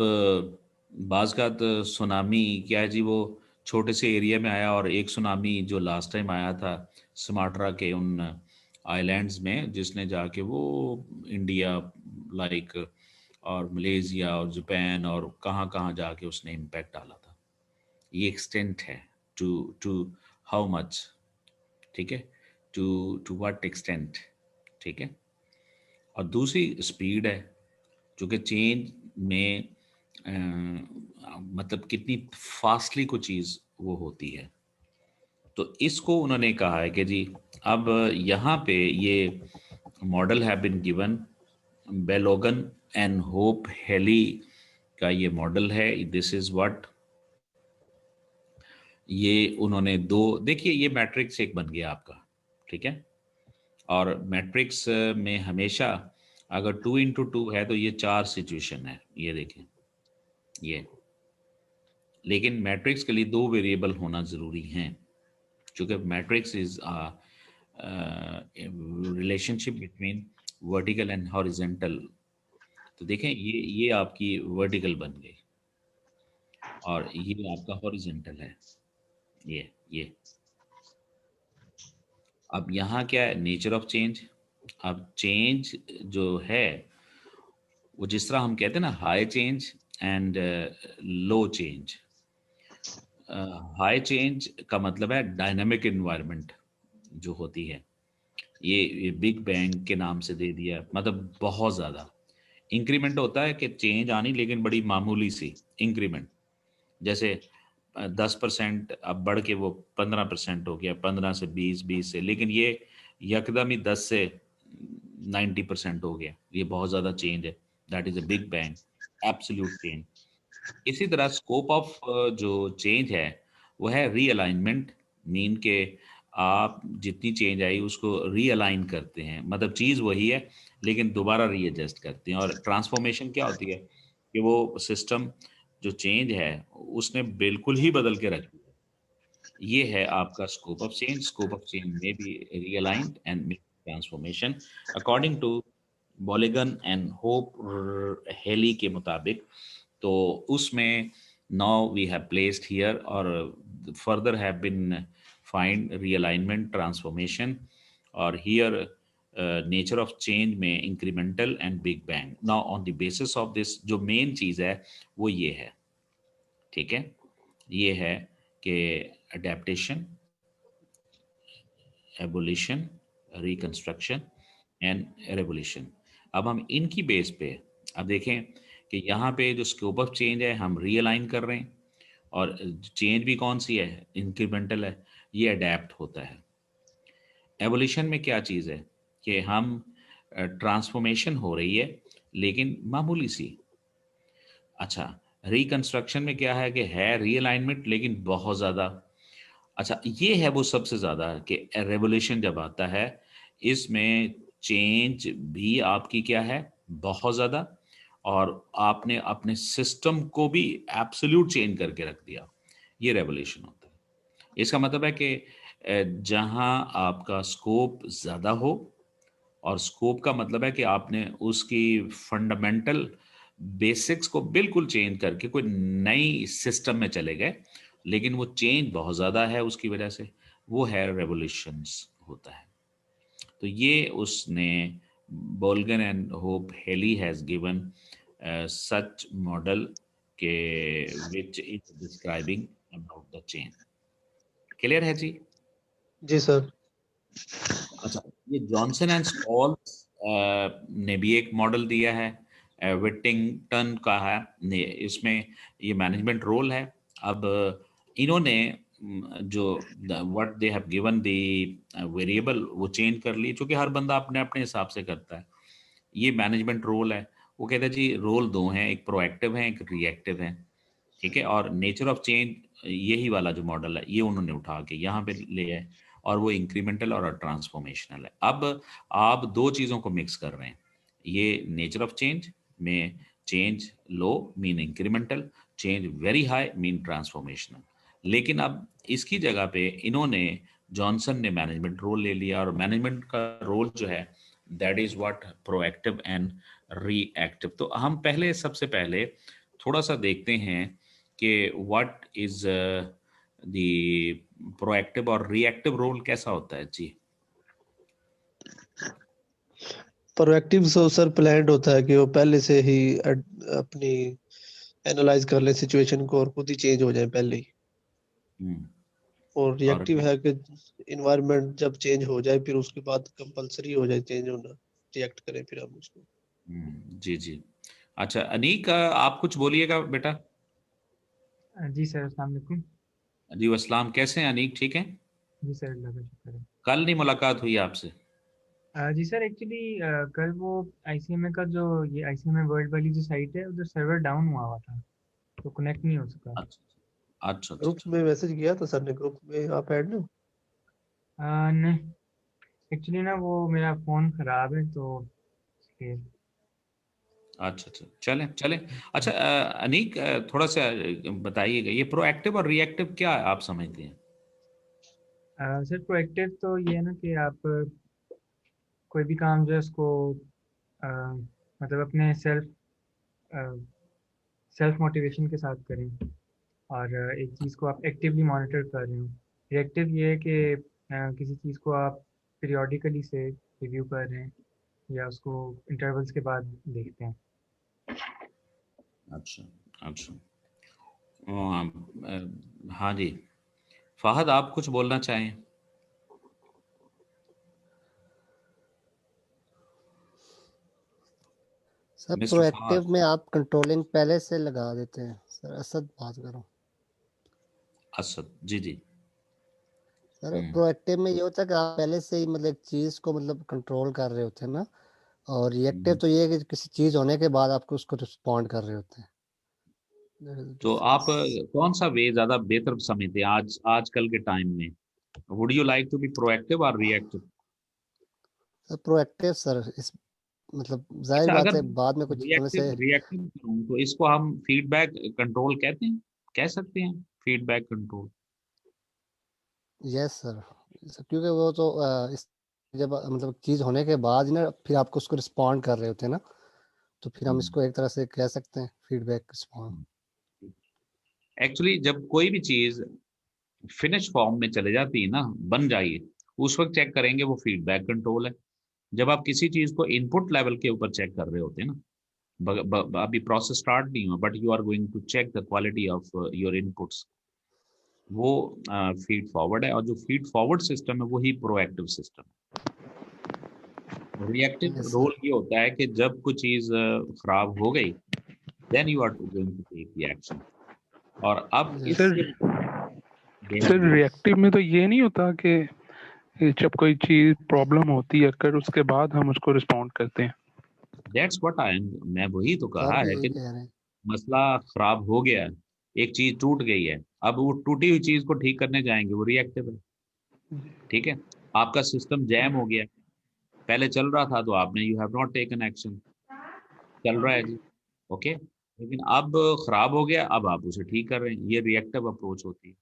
बाज़ का तो सुनामी क्या है जी, वो छोटे से एरिया में आया, और एक सुनामी जो लास्ट टाइम आया था सुमाट्रा के उन आइलैंड्स में, जिसने जाके वो इंडिया लाइक और मलेशिया और जापान और कहाँ कहाँ जाके उसने इम्पैक्ट डाला था। ये एक्सटेंट है, टू टू हाउ मच, ठीक है, टू व्हाट एक्सटेंट, ठीक है। और दूसरी स्पीड है, जो कि चेंज में मतलब कितनी फास्टली कोई चीज़ वो होती है। तो इसको उन्होंने कहा है कि जी अब यहाँ पे ये model have been given, Balogun and Hope Hailey का ये मॉडल है। दिस इज व्हाट, ये उन्होंने दो, देखिए ये मैट्रिक्स एक बन गया आपका, ठीक है। और मैट्रिक्स में हमेशा अगर 2x2 है तो ये 4 सिचुएशन है, ये देखें ये, लेकिन मैट्रिक्स के लिए 2 वेरिएबल होना ज़रूरी हैं, चूँकि matrix is relationship between vertical and horizontal. तो देखें ये आपकी वर्टिकल बन गई और ये आपका हॉरिजेंटल है, ये। अब यहाँ क्या है नेचर ऑफ चेंज। अब चेंज जो है वो जिस तरह हम कहते हैं ना high change and low change. High change का मतलब है डायनामिक इन्वायरमेंट जो होती है, ये बिग बैंग के नाम से दे दिया, मतलब बहुत ज़्यादा इंक्रीमेंट होता है कि चेंज आनी, लेकिन बड़ी मामूली सी इंक्रीमेंट। जैसे 10% अब बढ़ के वो 15% हो गया, 15 से 20, 20 से, लेकिन ये यकदम ही 10 से 90% हो गया। ये बहुत ज़्यादा चेंज है, that is a big bang, absolute change. इसी तरह स्कोप ऑफ जो चेंज है वो है रीअलाइनमेंट, मीन के आप जितनी चेंज आई उसको रीअलाइन करते हैं, मतलब चीज़ वही है लेकिन दोबारा रीएडजस्ट करते हैं। और ट्रांसफॉर्मेशन क्या होती है कि वो सिस्टम जो चेंज है उसने बिल्कुल ही बदल के रख दिया। ये है आपका scope of change. Scope of change में be realigned and transformation according to Balogun and Hope Hailey के मुताबिक। तो उसमें now we have placed here और further have been find realignment transformation और हियर नेचर ऑफ चेंज में incremental and big bang. Now on the basis of this जो main चीज़ है वो ये है, ठीक है, ये है कि adaptation, abolition, reconstruction and revolution. अब हम इनकी बेस पे अब देखें कि यहाँ पे जो स्कोप ऑफ चेंज है हम रीअलाइन कर रहे हैं और चेंज भी कौन सी है, इंक्रीमेंटल है, ये अडेप्ट होता है। एवोल्यूशन में क्या चीज़ है कि हम ट्रांसफॉर्मेशन हो रही है लेकिन मामूली सी। अच्छा, रिकंस्ट्रक्शन में क्या है कि है रीअलाइनमेंट लेकिन बहुत ज़्यादा। अच्छा, ये है वो सबसे ज़्यादा कि रेवोल्यूशन जब आता है इसमें चेंज भी आपकी क्या है, बहुत ज़्यादा, और आपने अपने सिस्टम को भी एब्सोल्यूट चेंज करके रख दिया। ये रेवोल्यूशन होता है। इसका मतलब है कि जहाँ आपका स्कोप ज़्यादा हो, और स्कोप का मतलब है कि आपने उसकी फंडामेंटल बेसिक्स को बिल्कुल चेंज करके कोई नई सिस्टम में चले गए, लेकिन वो चेंज बहुत ज़्यादा है उसकी वजह से, वो है रेवोल्यूशंस होता है। तो ये उसने Balogun and Hope Hailey has given such model के which is describing about the change. Clear है जी? जी सर। अच्छा, ये जॉनसन एंड स्कॉल्स ने भी एक मॉडल दिया है, विटिंगटन का है ने, इसमें ये मैनेजमेंट रोल है। अब इन्होंने जो what they have given the variable वो चेंज कर ली, क्योंकि हर बंदा अपने अपने हिसाब से करता है। ये मैनेजमेंट रोल है। वो कहता है जी रोल दो हैं, एक प्रोएक्टिव है एक रिएक्टिव है, ठीक है। और नेचर ऑफ चेंज यही वाला जो मॉडल है ये उन्होंने उठा के यहाँ पे ले आए, और वो इंक्रीमेंटल और ट्रांसफॉर्मेशनल है। अब आप दो चीज़ों को मिक्स कर रहे हैं। ये नेचर ऑफ चेंज में change low mean incremental, change very high mean transformational. लेकिन अब इसकी जगह पे इन्होंने जॉनसन ने मैनेजमेंट रोल ले लिया, और मैनेजमेंट का रोल जो है that is what proactive and reactive. तो हम पहले सबसे पहले थोड़ा सा देखते हैं कि व्हाट इज द प्रोएक्टिव और रिएक्टिव रोल कैसा होता है जी। प्रोएक्टिव सर प्लान्ड होता है कि वो पहले से ही अपनी एनालाइज कर ले सिचुएशन को और खुद ही चेंज हो जाए पहले ही। और और रिएक्टिव है कि इन्वायरमेंट जब चेंज हो जाए फिर उसके बाद कंपलसरी हो जाए चेंज होना, रिएक्ट करें फिर हम उसको। जी जी। अच्छा अनीक, आप कुछ बोलिएगा बेटा। जी सर, अस्सलाम वालेकुम। जी अस्सलाम, कैसे हैं अनीक, ठीक हैं? जी सर, अल्लाह का शुक्र है। कल नहीं मुलाकात हुई आपसे? जी सर, एक्चुअली कल वो आईसीएमए का जो ये आईसीएमए वर्ल्ड वाली जो साइट है उधर सर्वर डाउन हुआ था, तो कनेक्ट नहीं हो सका। अच्छा अच्छा अच्छा ग्रुप अच्छा। में मैसेज किया था सर ने, ग्रुप में आप ऐड ना। नहीं, एक्चुअली ना वो मेरा फ़ोन ख़राब है तो इसलिए। अच्छा अच्छा, चलें चलें। अच्छा अनीक, थोड़ा सा बताइएगा ये प्रोएक्टिव और रिएक्टिव क्या आप समझते हैं? सर प्रोएक्टिव तो ये है ना कि आप कोई भी काम जो है उसको मतलब अपने सेल्फ मोटिवेशन के साथ करें, और एक चीज़ को आप एक्टिवली मॉनिटर कर रहे हो। रिएक्टिव ये है कि किसी चीज़ को आप पीरियोडिकली से रिव्यू कर रहे हैं या उसको इंटरवल्स के बाद देखते हैं। अच्छा अच्छा। हाँ जी, फहद आप कुछ बोलना चाहें? Sir mister Fahad. प्रोएक्टिव में आप कंट्रोलिंग पहले से लगा देते हैं। सर असद बात करो। असद जी जी। सर प्रोएक्टिव में ये होता है कि आप पहले से ही मतलब एक चीज को मतलब कंट्रोल कर रहे होते हैं ना, और रिएक्टिव तो ये है कि किसी चीज होने के बाद आपको उसको रिस्पॉन्ड कर रहे होते हैं। तो आप कौन सा वे ज्यादा बेहतर समझते हैं आजकल के टाइम में? Would you like to be proactive और रिएक्टिव? सर प्रोएक्टिव सर, इस मतलब जाहिर अच्छा, बात अगर है बाद में कुछ होने से। रिएक्टिव करूं तो इसको हम फीडबैक कंट्रोल कहते हैं, कह सकते हैं फीडबैक कंट्रोल। यस सर, क्योंकि वो तो इस जब मतलब चीज होने के बाद ही ना फिर आपको उसको रिस्पॉन्ड कर रहे होते हैं ना, तो फिर हम इसको एक तरह से कह सकते हैं फीडबैक रिस्पॉन्ड। एक्चुअली जब कोई भी चीज फिनिश फॉर्म में चले जाती है ना, बन जाइए, उस वक्त चेक करेंगे वो फीडबैक कंट्रोल है। जब आप किसी चीज को इनपुट लेवल के ऊपर चेक कर रहे होते हैं ना, अभी प्रोसेस स्टार्ट नहीं हुआ but you are going to check the quality of your inputs, वो फीड फॉरवर्ड है। और जो फीड फॉरवर्ड सिस्टम है वही प्रोएक्टिव सिस्टम है। Reactive yes role sir. ये होता है कि जब कोई चीज खराब हो गई, then you are going to take the action. और अब यस सर इससे सर रिएक्टिव में तो ये नहीं होता कि जब कोई चीज प्रॉब्लम होती है कर उसके बाद हम उसको रिस्पॉन्ड करते हैं? दैट्स व्हाट आई एम, मैं वही तो सर कहा भी है यही कि कह रहे हैं। मसला खराब हो गया है, एक चीज टूट गई है, अब वो टूटी हुई चीज को ठीक करने जाएंगे, वो रिएक्टिव है। ठीक है, आपका सिस्टम जैम हो गया, पहले चल रहा था तो आपने you have not taken action, चल रहा है जी, ओके, लेकिन अब खराब हो गया, अब आप उसे ठीक कर रहे हैं, ये रिएक्टिव अप्रोच होती है।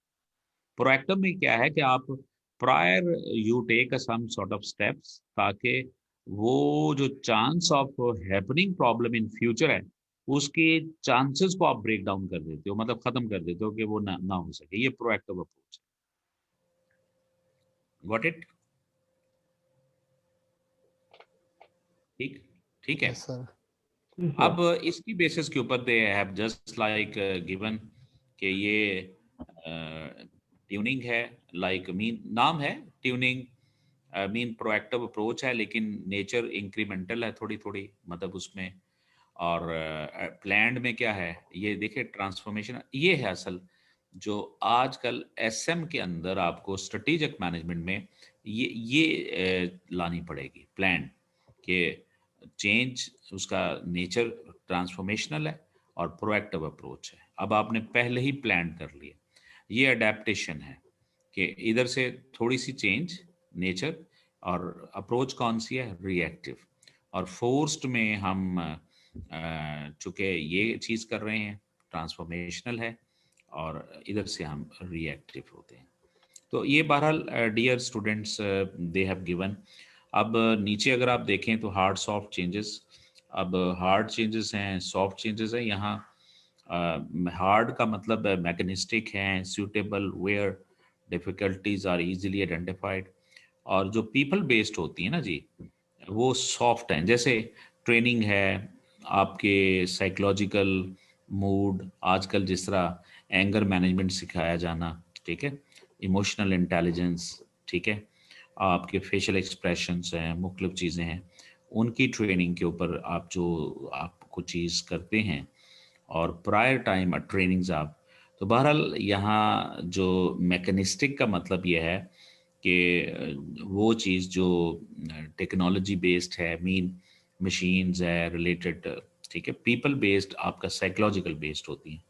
प्रोएक्टिव में क्या है कि आप prior you take some sort of steps, ताकि वो जो chance of happening problem in future है, उसके चांसेस को आप ब्रेक डाउन कर देते हो, मतलब खत्म कर देते हो कि वो ना हो सके। ये प्रोएक्टिव अप्रोच है। Got it? ठीक, ठीक है। Yes sir. अब इसकी बेसिस के ऊपर they have just like given कि ये ट्यूनिंग है, लाइक मीन नाम है ट्यूनिंग, मीन प्रोएक्टिव अप्रोच है, लेकिन नेचर इंक्रीमेंटल है थोड़ी थोड़ी, मतलब उसमें। और प्लान्ड में क्या है, ये देखिए ट्रांसफॉर्मेशन, ये है असल जो आजकल एसएम के अंदर आपको स्ट्रेटेजिक मैनेजमेंट में ये लानी पड़ेगी प्लान, कि चेंज उसका नेचर ट्रांसफॉर्मेशनल है और प्रोएक्टिव अप्रोच है। अब आपने पहले ही प्लान कर लिया, ये अडेप्टेशन है कि इधर से थोड़ी सी चेंज नेचर, और अप्रोच कौन सी है, रिएक्टिव। और फोर्स्ड में हम चूंकि ये चीज़ कर रहे हैं, ट्रांसफॉर्मेशनल है, और इधर से हम रिएक्टिव होते हैं। तो ये बहरहाल dear students they have given. अब नीचे अगर आप देखें तो हार्ड सॉफ्ट चेंजेस, अब हार्ड चेंजेस हैं, सॉफ्ट चेंजेस हैं। यहाँ हार्ड का मतलब मैकेनिस्टिक हैं, suitable where difficulties are easily identified. और जो पीपल बेस्ड होती है ना जी, वो सॉफ्ट हैं, जैसे ट्रेनिंग है, आपके साइकोलॉजिकल मूड, आजकल जिस तरह एंगर मैनेजमेंट सिखाया जाना, ठीक है, इमोशनल इंटेलिजेंस, ठीक है, आपके फेशियल एक्सप्रेशंस हैं, मुख्तलिफ चीज़ें हैं, उनकी ट्रेनिंग के ऊपर आप जो आप कुछ चीज़ करते हैं, और प्रायर टाइम ट्रेनिंग्स आप। तो बहरहाल यहाँ जो मैकेनिस्टिक का मतलब ये है कि वो चीज़ जो टेक्नोलॉजी बेस्ड है, मीन मशीन्स है रिलेटेड, ठीक है, पीपल बेस्ड आपका साइकोलॉजिकल बेस्ड होती हैं।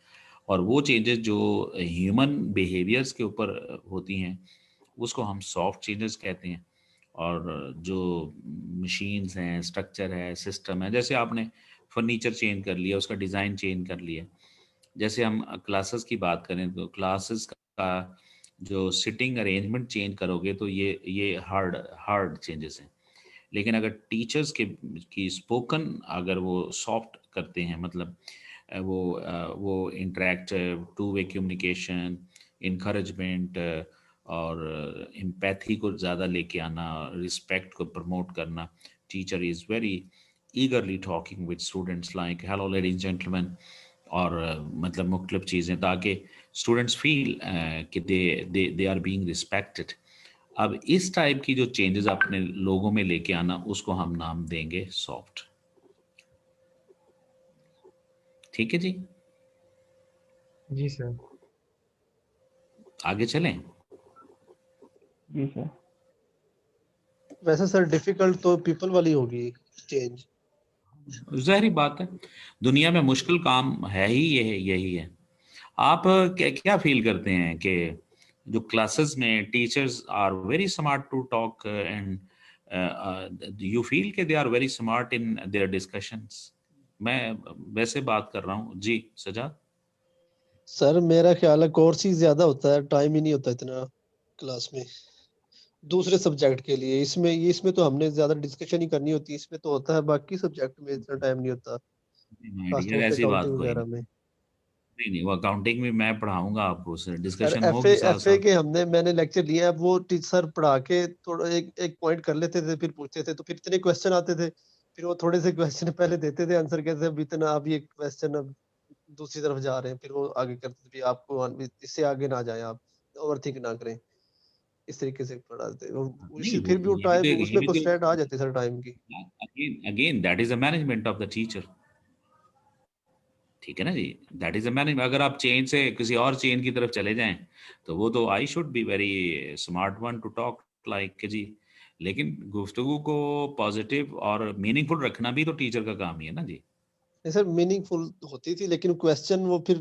और वो चेंजेस जो ह्यूमन बिहेवियर्स के ऊपर होती हैं, उसको हम सॉफ्ट चेंजेस कहते हैं। और जो मशीन्स हैं, स्ट्रक्चर है, सिस्टम है, जैसे आपने फर्नीचर चेंज कर लिया, उसका डिज़ाइन चेंज कर लिया, जैसे हम क्लासेस की बात करें तो क्लासेस का जो सिटिंग अरेंजमेंट चेंज करोगे, तो ये हार्ड हार्ड चेंजेस हैं। लेकिन अगर टीचर्स के की स्पोकन अगर वो सॉफ्ट करते हैं, मतलब वो interact, two way communication, encouragement और एम्पैथी को ज़्यादा लेके आना, रिस्पेक्ट को प्रमोट करना, teacher is very ईगरली talking with students like hello ladies gentleman, और मतलब मुख्तलिफ चीज़ें, ताकि स्टूडेंट्स फील कि दे आर बीइंग रिस्पेक्टेड। अब इस टाइप की जो चेंजेस अपने लोगों में लेके आना, उसको हम नाम देंगे सॉफ्ट। ठीक है जी, जी सर। आगे चलें। जी सर। वैसे सर डिफिकल्ट तो पीपल वाली होगी चेंज। ज़ाहिर बात है, दुनिया में मुश्किल काम है ही यही है। आप क्या क्या फील करते हैं कि जो क्लासेस में teachers are very smart to talk, and you feel कि they are very smart in their discussions? मैं वैसे बात कर रहा हूँ जी सजाद। सर मेरा ख्याल है कोर्स ही ज्यादा होता है, टाइम ही नहीं होता इतना क्लास में दूसरे सब्जेक्ट के लिए। इसमें तो हमने ज्यादा डिस्कशन ही करनी होती है, इसमें तो होता है, बाकी सब्जेक्ट में इतना टाइम नहीं होता, डियर खासतौर से ऐसी बात अकाउंटिंग कोई वगैरह नहीं। में। नहीं नहीं, वो अकाउंटिंग में मैं पढ़ाऊंगा आपको, सर डिस्कशन एफए होगी साथ एफए साथ। के मैंने लेक्चर लिए हैं, वो टीचर पढ़ा के थोड़ा एक एक पॉइंट कर लेते थे, फिर पूछते थे, तो फिर इतने क्वेश्चन आते थे, फिर वो थोड़े से क्वेश्चन पहले देते थे आंसर, कहते थे अब इतना, अब ये क्वेश्चन अब दूसरी तरफ जा रहे हैं, फिर वो आगे करते थे, आपको इससे आगे ना जाए, आप ओवरथिंक ना करें, इस तरीके से पढ़ाते थे। नहीं, फिर वो भी वो ये भी तो टाइम ये उसमें भी कंस्ट्रेंट आ तो जाती है सर टाइम की। Again that is the management of the teacher. ठीक है ना जी, दैट इज अ मैनेजमेंट। अगर आप चेन से किसी और चेन की तरफ चले जाएं, तो वो तो I should be very smart one to talk like जी। लेकिन गुफ्तगू को पॉजिटिव और मीनिंगफुल रखना भी तो टीचर का काम ही है ना जी। नहीं सर मीनिंगफुल होती थी, लेकिन क्वेश्चन वो फिर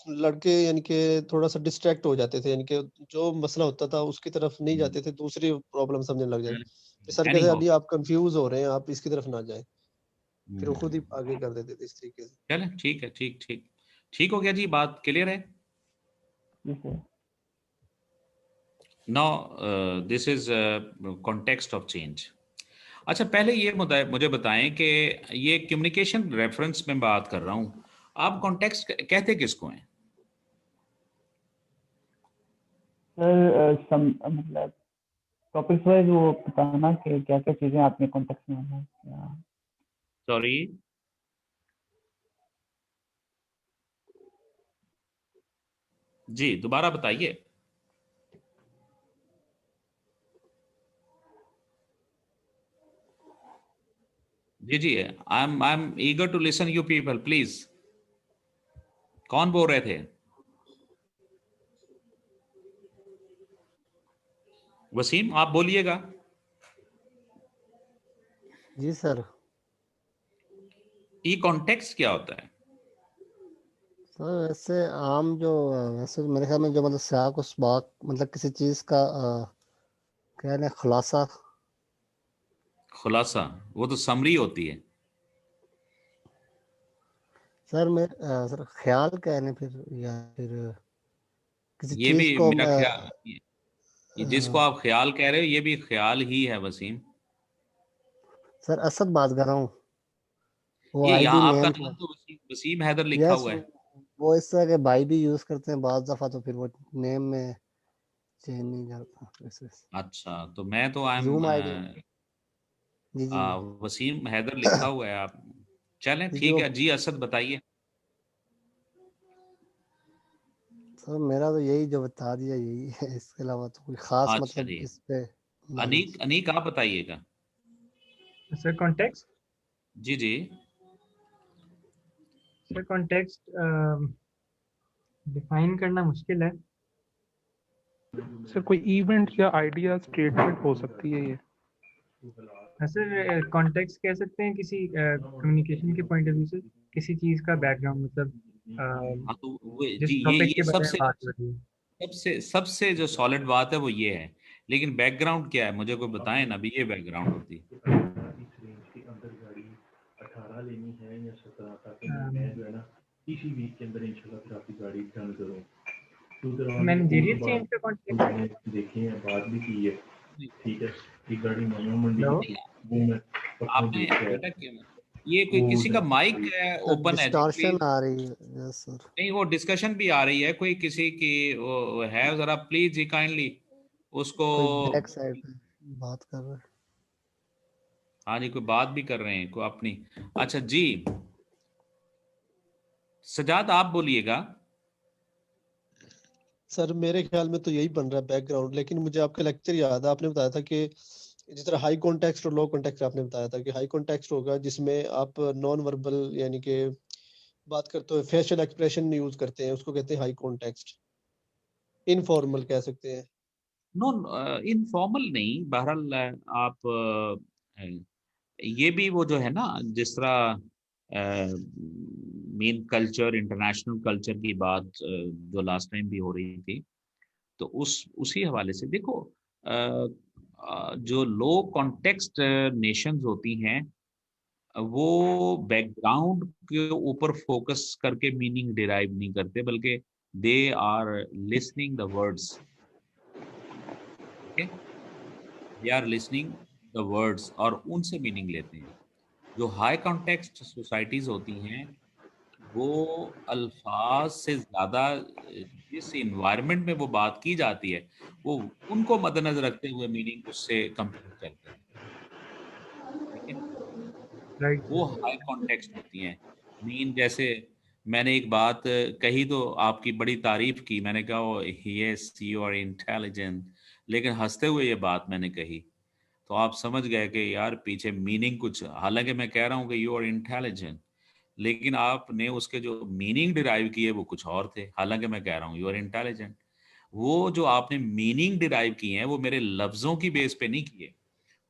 लड़के यानी कि थोड़ा सा डिस्ट्रैक्ट हो जाते थे, यानी कि जो मसला होता था उसकी तरफ नहीं जाते थे, दूसरी प्रॉब्लम समझने लग जाए। फिर सर एनी कहते हाउ, अभी आप कंफ्यूज हो रहे हैं, आप इसकी तरफ ना जाए, फिर वो खुद ही आगे कर देते थे इस तरीके से। चलें ठीक है, ठीक ठीक ठीक हो गया जी, बात क्लियर है। जी sir. Now this is context of change. अच्छा, पहले ये मुझे बताएं कि ये कम्युनिकेशन रेफरेंस में बात कर रहा हूँ, आप कॉन्टेक्स्ट कहते किसको हैं? सर मतलब टॉपिक्स वाइज वो बताना कि क्या क्या चीज़ें आपने कॉन्टेक्स्ट में होना है। सॉरी, जी दोबारा बताइए। जी जी, I am eager to listen you people please. कौन बोल रहे थे? वसीम, आप बोलिएगा। जी सर। ई कॉन्टेक्स्ट क्या होता है? सर वैसे आम जो वैसे मेरे ख्याल में जो मतलब सियाक उस बात मतलब किसी चीज़ का क्या है खुलासा। खुलासा, वो तो समरी होती है। सर मैं सर ख्याल कहने फिर या फिर किसी ये भी चीज़ को मेरा ख्याल, ये जिसको आप ख्याल कह रहे हो ये भी ख्याल ही है वसीम। सर असद बात कर रहा हूँ, वो ये आईडी यहाँ आपका नेम नाम तो वसीम वसीम हैदर लिखा यस, हुआ है। वो इस तरह के भाई भी यूज़ करते हैं बाज़ दफ़ा, तो फिर वो नेम में चेंज नहीं करता वैसे। अच्छा, तो मैं तो आई एम जूम आईडी। जी जी वसीम हैदर लिखा हुआ है आप। चलें जी ठीक जो है जी, असद बताइए। सर मेरा तो यही जो बता दिया यही है, इसके अलावा तो कोई ख़ास अच्छा मतलब जी, इस पे नॉलेज। अनीक अनीक आप बताइएगा। सर कॉन्टेक्स्ट, जी जी। सर कॉन्टेक्स्ट डिफाइन करना मुश्किल है। सर कोई इवेंट या आइडिया स्टेटमेंट हो सकती है ये। सर कॉन्टेक्स्ट कह सकते हैं किसी कम्युनिकेशन के पॉइंट ऑफ व्यू से, किसी चीज़ का बैकग्राउंड, मतलब हाँ तो जी, जिस टॉपिक ये के बारे में सबसे बात हो रही है। सबसे सबसे जो सॉलिड बात है वो ये है। लेकिन बैकग्राउंड क्या है, मुझे कोई बताएं ना भी, ये बैकग्राउंड होती है। मैनेजरियल चेंज का कॉन्टेक्स्ट। हेलो। आपने बेटा ये कोई किसी का माइक है ओपन है जी डिस्टॉर्शन प्लीज? आ रही है। Yes sir. नहीं वो डिस्कशन भी आ रही है, कोई किसी की वो है, जरा प्लीज जी काइंडली उसको। कोई बैक साइड बात कर रहा है। हाँ जी, कोई बात भी कर रहे हैं कोई अपनी। अच्छा जी, सजाद आप बोलिएगा। सर मेरे ख्याल में तो यही बन रहा है बैकग्राउंड, लेकिन मुझे आपका लेक्चर याद है, आपने बताया था कि जिस तरह हाई कॉन्टेक्स्ट और लो कॉन्टेक्स्ट आपने बताया था कि हाई कॉन्टेक्स्ट होगा जिसमें आप नॉन वर्बल यानी कि बात करते हुए फेशियल एक्सप्रेशन यूज करते हैं, उसको कहते हैं हाई कॉन्टेक्स्ट। इनफॉर्मल कह सकते हैं। नो इनफॉर्मल नहीं, बहरहाल आप ये भी वो जो है ना, जिस तरह मेन कल्चर इंटरनेशनल कल्चर की बात जो लास्ट टाइम भी हो रही थी, तो उसी हवाले से देखो, जो लो कॉन्टेक्स्ट नेशंस होती हैं वो बैकग्राउंड के ऊपर फोकस करके मीनिंग डिराइव नहीं करते, बल्कि they are listening the words. They are listening the words और उनसे मीनिंग लेते हैं। जो हाई कॉन्टेक्स्ट सोसाइटीज होती हैं वो अल्फाज से ज़्यादा जिस इन्वायरमेंट में वो बात की जाती है वो उनको मद्देनजर रखते हुए मीनिंग उससे कंप्यूट करते हैं। ठीक है, राइट वो हाई कॉन्टेक्स्ट होती हैं। मीन जैसे मैंने एक बात कही तो आपकी बड़ी तारीफ की, मैंने कहा यस यू आर इंटेलिजेंट, लेकिन हंसते हुए ये बात मैंने कही तो आप समझ गए कि यार पीछे मीनिंग कुछ, हालांकि मैं कह रहा हूँ कि यू आर इंटेलिजेंट, लेकिन आपने उसके जो मीनिंग डिराइव किए वो कुछ और थे। हालांकि मैं कह रहा हूँ यू आर इंटेलिजेंट, वो जो आपने मीनिंग डिराइव किए हैं वो मेरे लफ्जों की बेस पे नहीं किए,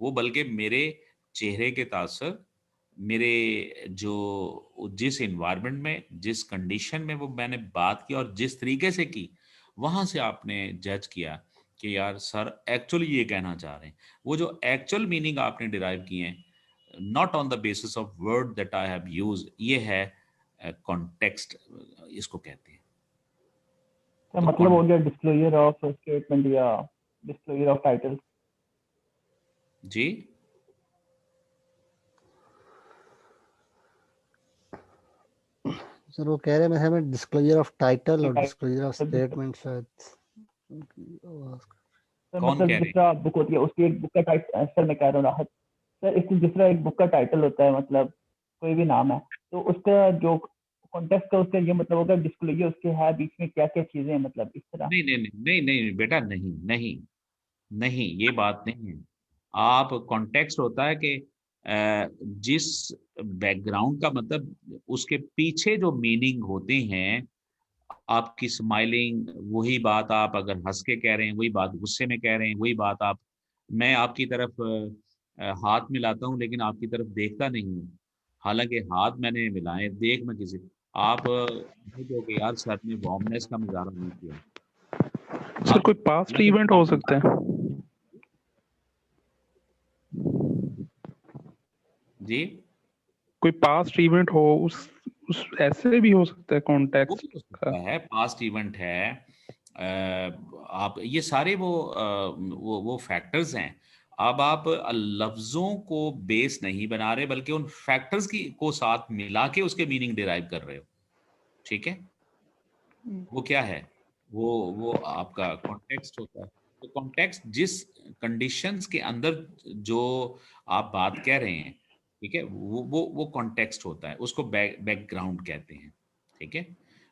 वो बल्कि मेरे चेहरे के तासर, मेरे जो जिस इन्वायरमेंट में जिस कंडीशन में वो मैंने बात की और जिस तरीके से की, वहां से आपने जज किया कि यार सर एक्चुअली ये कहना चाह रहे हैं। वो जो एक्चुअल मीनिंग आपने डिराइव किए हैं not on the basis of word that I have use, ये है कॉन्टेक्स्ट इसको कहते हैं। तो तो मतलब हो गया डिस्क्लोजर ऑफ स्टेटमेंट या डिस्क्लोजर ऑफ टाइटल। जी सर वो कह रहे हैं हमें डिस्क्लोजर ऑफ टाइटल और डिस्क्लोजर ऑफ सर स्टेटमेंट शायद। कौन मतलब कह जिस रहे हैं? तरह बुक होती है उसकी एक बुक का टाइटल, सर मैं कह रहा हूँ राहत सर, इसकी जिस तरह एक बुक का टाइटल होता है, मतलब कोई भी नाम है, तो उसका जो कॉन्टेक्स्ट का उसका ये मतलब होगा डिस्क्लोजर उसके है बीच में क्या क्या चीजें हैं, मतलब इस तरह। नहीं नहीं नहीं नहीं नहीं बेटा, नहीं नहीं नहीं, ये बात नहीं है। आप कॉन्टेक्स्ट होता है कि जिस बैकग्राउंड का मतलब उसके पीछे जो मीनिंग होते हैं, आपकी स्माइलिंग वही बात आप अगर हंस के कह रहे हैं, वही बात गुस्से में कह रहे हैं, वही बात आप, मैं आपकी तरफ हाथ मिलाता हूँ लेकिन आपकी तरफ देखता नहीं हूँ, हालांकि हाथ मैंने मिलाए, देख मैं किसी, आप समझोगे यार सर ने वार्मनेस का मुजाहरा नहीं किया। सर आप कोई पास्ट इवेंट हो सकता है? जी कोई पास्ट इवेंट हो उस ऐसे भी हो सकता है वो कॉन्टेक्स्ट भी हो का। सकता है, पास्ट इवेंट है। आप ये सारे वो फैक्टर्स हैं। अब आप लफ्जों को बेस नहीं बना रहे बल्कि उन फैक्टर्स की को साथ मिला के उसके मीनिंग डिराइव कर रहे हो। ठीक है, वो क्या है, वो आपका कॉन्टेक्स्ट होता है। तो कॉन्टेक्स्ट जिस कंडीशंस के अंदर जो आप बात कह रहे हैं, ठीक है, वो कॉन्टेक्स्ट होता है, उसको बैकग्राउंड कहते हैं। ठीक है,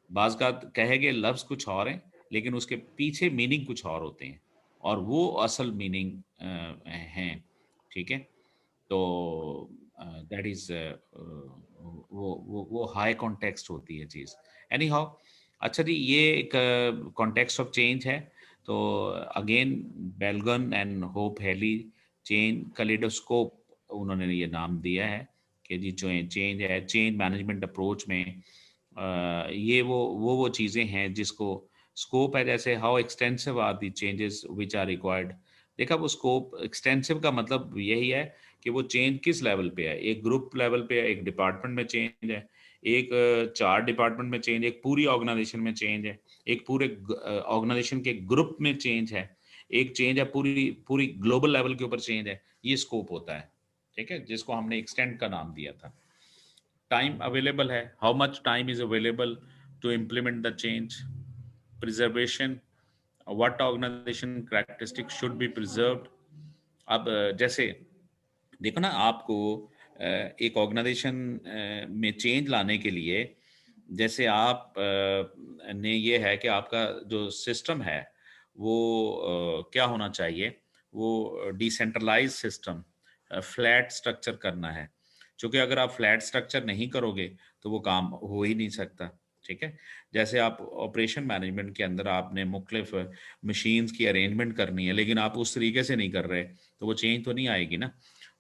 बाज का कहेंगे लफ्ज कुछ और हैं लेकिन उसके पीछे मीनिंग कुछ और होते हैं, और वो असल मीनिंग हैं। ठीक है, तो दैट इज वो हाई कॉन्टेक्स्ट होती है चीज़। एनी हाउ, अच्छा जी, ये एक कॉन्टेक्स्ट ऑफ चेंज है। तो again Balogun and Hope Hailey change kaleidoscope उन्होंने ये नाम दिया है कि जी जो चेंज है, चेंज मैनेजमेंट अप्रोच में ये वो चीज़ें हैं जिसको स्कोप है, जैसे how extensive are the changes which are required. देखा, वो स्कोप एक्सटेंसिव का मतलब यही है कि वो चेंज किस लेवल पे है, एक ग्रुप लेवल पे है, एक डिपार्टमेंट में चेंज है, एक 4 डिपार्टमेंट में चेंज है, एक पूरी ऑर्गेनाइजेशन में चेंज है, एक पूरे ऑर्गेनाइजेशन के ग्रुप में चेंज है, एक चेंज है पूरी पूरी ग्लोबल लेवल के ऊपर चेंज है। ये स्कोप होता है। ठीक है, जिसको हमने एक्सटेंड का नाम दिया था। टाइम अवेलेबल है, how much time is available to implement the change. Preservation, what organization characteristic should be preserved. अब जैसे देखो ना, आपको एक ऑर्गेनाइजेशन में चेंज लाने के लिए, जैसे आप ने ये है कि आपका जो सिस्टम है वो क्या होना चाहिए, वो डिसेंट्रलाइज सिस्टम, फ्लैट स्ट्रक्चर करना है। क्योंकि अगर आप फ्लैट स्ट्रक्चर नहीं करोगे तो वो काम हो ही नहीं सकता। ठीक है, जैसे आप ऑपरेशन मैनेजमेंट के अंदर आपने मुख्तलिफ मशीन्स की अरेंजमेंट करनी है, लेकिन आप उस तरीके से नहीं कर रहे तो वो चेंज तो नहीं आएगी ना।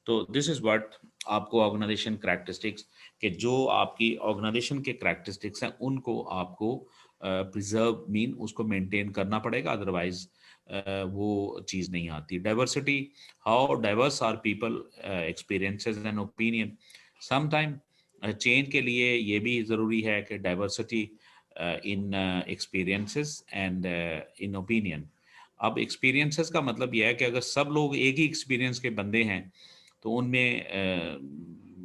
तो दिस इज व्हाट आपको ऑर्गेनाइजेशन करैक्टरिस्टिक्स के जो आपकी ऑर्गेनाइजेशन के करैक्टरिस्टिक्स हैं उनको आपको प्रिजर्व मीन उसको मेंटेन करना पड़ेगा, अदरवाइज वो चीज़ नहीं आती। Diversity, how diverse are people, experiences and opinion. Sometime change के लिए ये भी ज़रूरी है कि diversity in experiences and in opinion. अब एक्सपीरियंसेस का मतलब यह है कि अगर सब लोग एक ही एक्सपीरियंस के बंदे हैं तो उनमें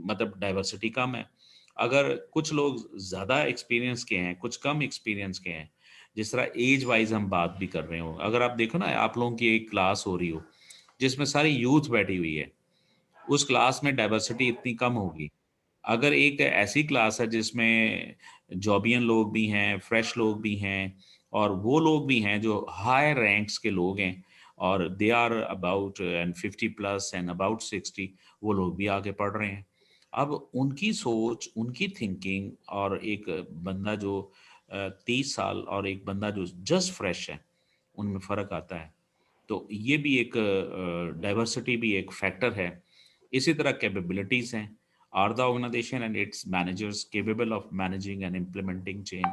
मतलब डाइवर्सिटी कम है। अगर कुछ लोग ज़्यादा एक्सपीरियंस के हैं, कुछ कम एक्सपीरियंस के हैं, जिस तरह एज वाइज हम बात भी कर रहे हो, अगर आप देखो ना, आप लोगों की एक क्लास हो रही हो जिसमें सारी यूथ बैठी हुई है, उस क्लास में डाइवर्सिटी इतनी कम होगी। अगर एक ऐसी क्लास है जिसमें जॉबियन लोग भी हैं, फ्रेश लोग भी हैं, और वो लोग भी हैं जो हाई रैंक्स के लोग हैं, और they are about and 50+ and about 60, वो लोग भी आगे पढ़ रहे हैं। अब उनकी सोच, उनकी थिंकिंग, और एक बंदा जो 30 साल और एक बंदा जो जस्ट फ्रेश है, उनमें फ़र्क आता है। तो ये भी एक डाइवर्सिटी भी एक फैक्टर है। इसी तरह कैपेबिलिटीज़ हैं। Are the organization and its managers capable of managing and implementing change.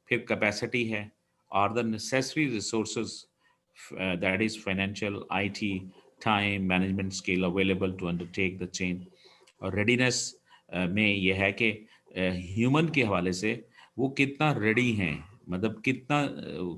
फिर कैपेसिटी है। Are the necessary resources, that is financial, IT, time, management skill available to undertake the change. और readiness में यह है कि human के हवाले से वो कितना रेडी हैं, मतलब कितना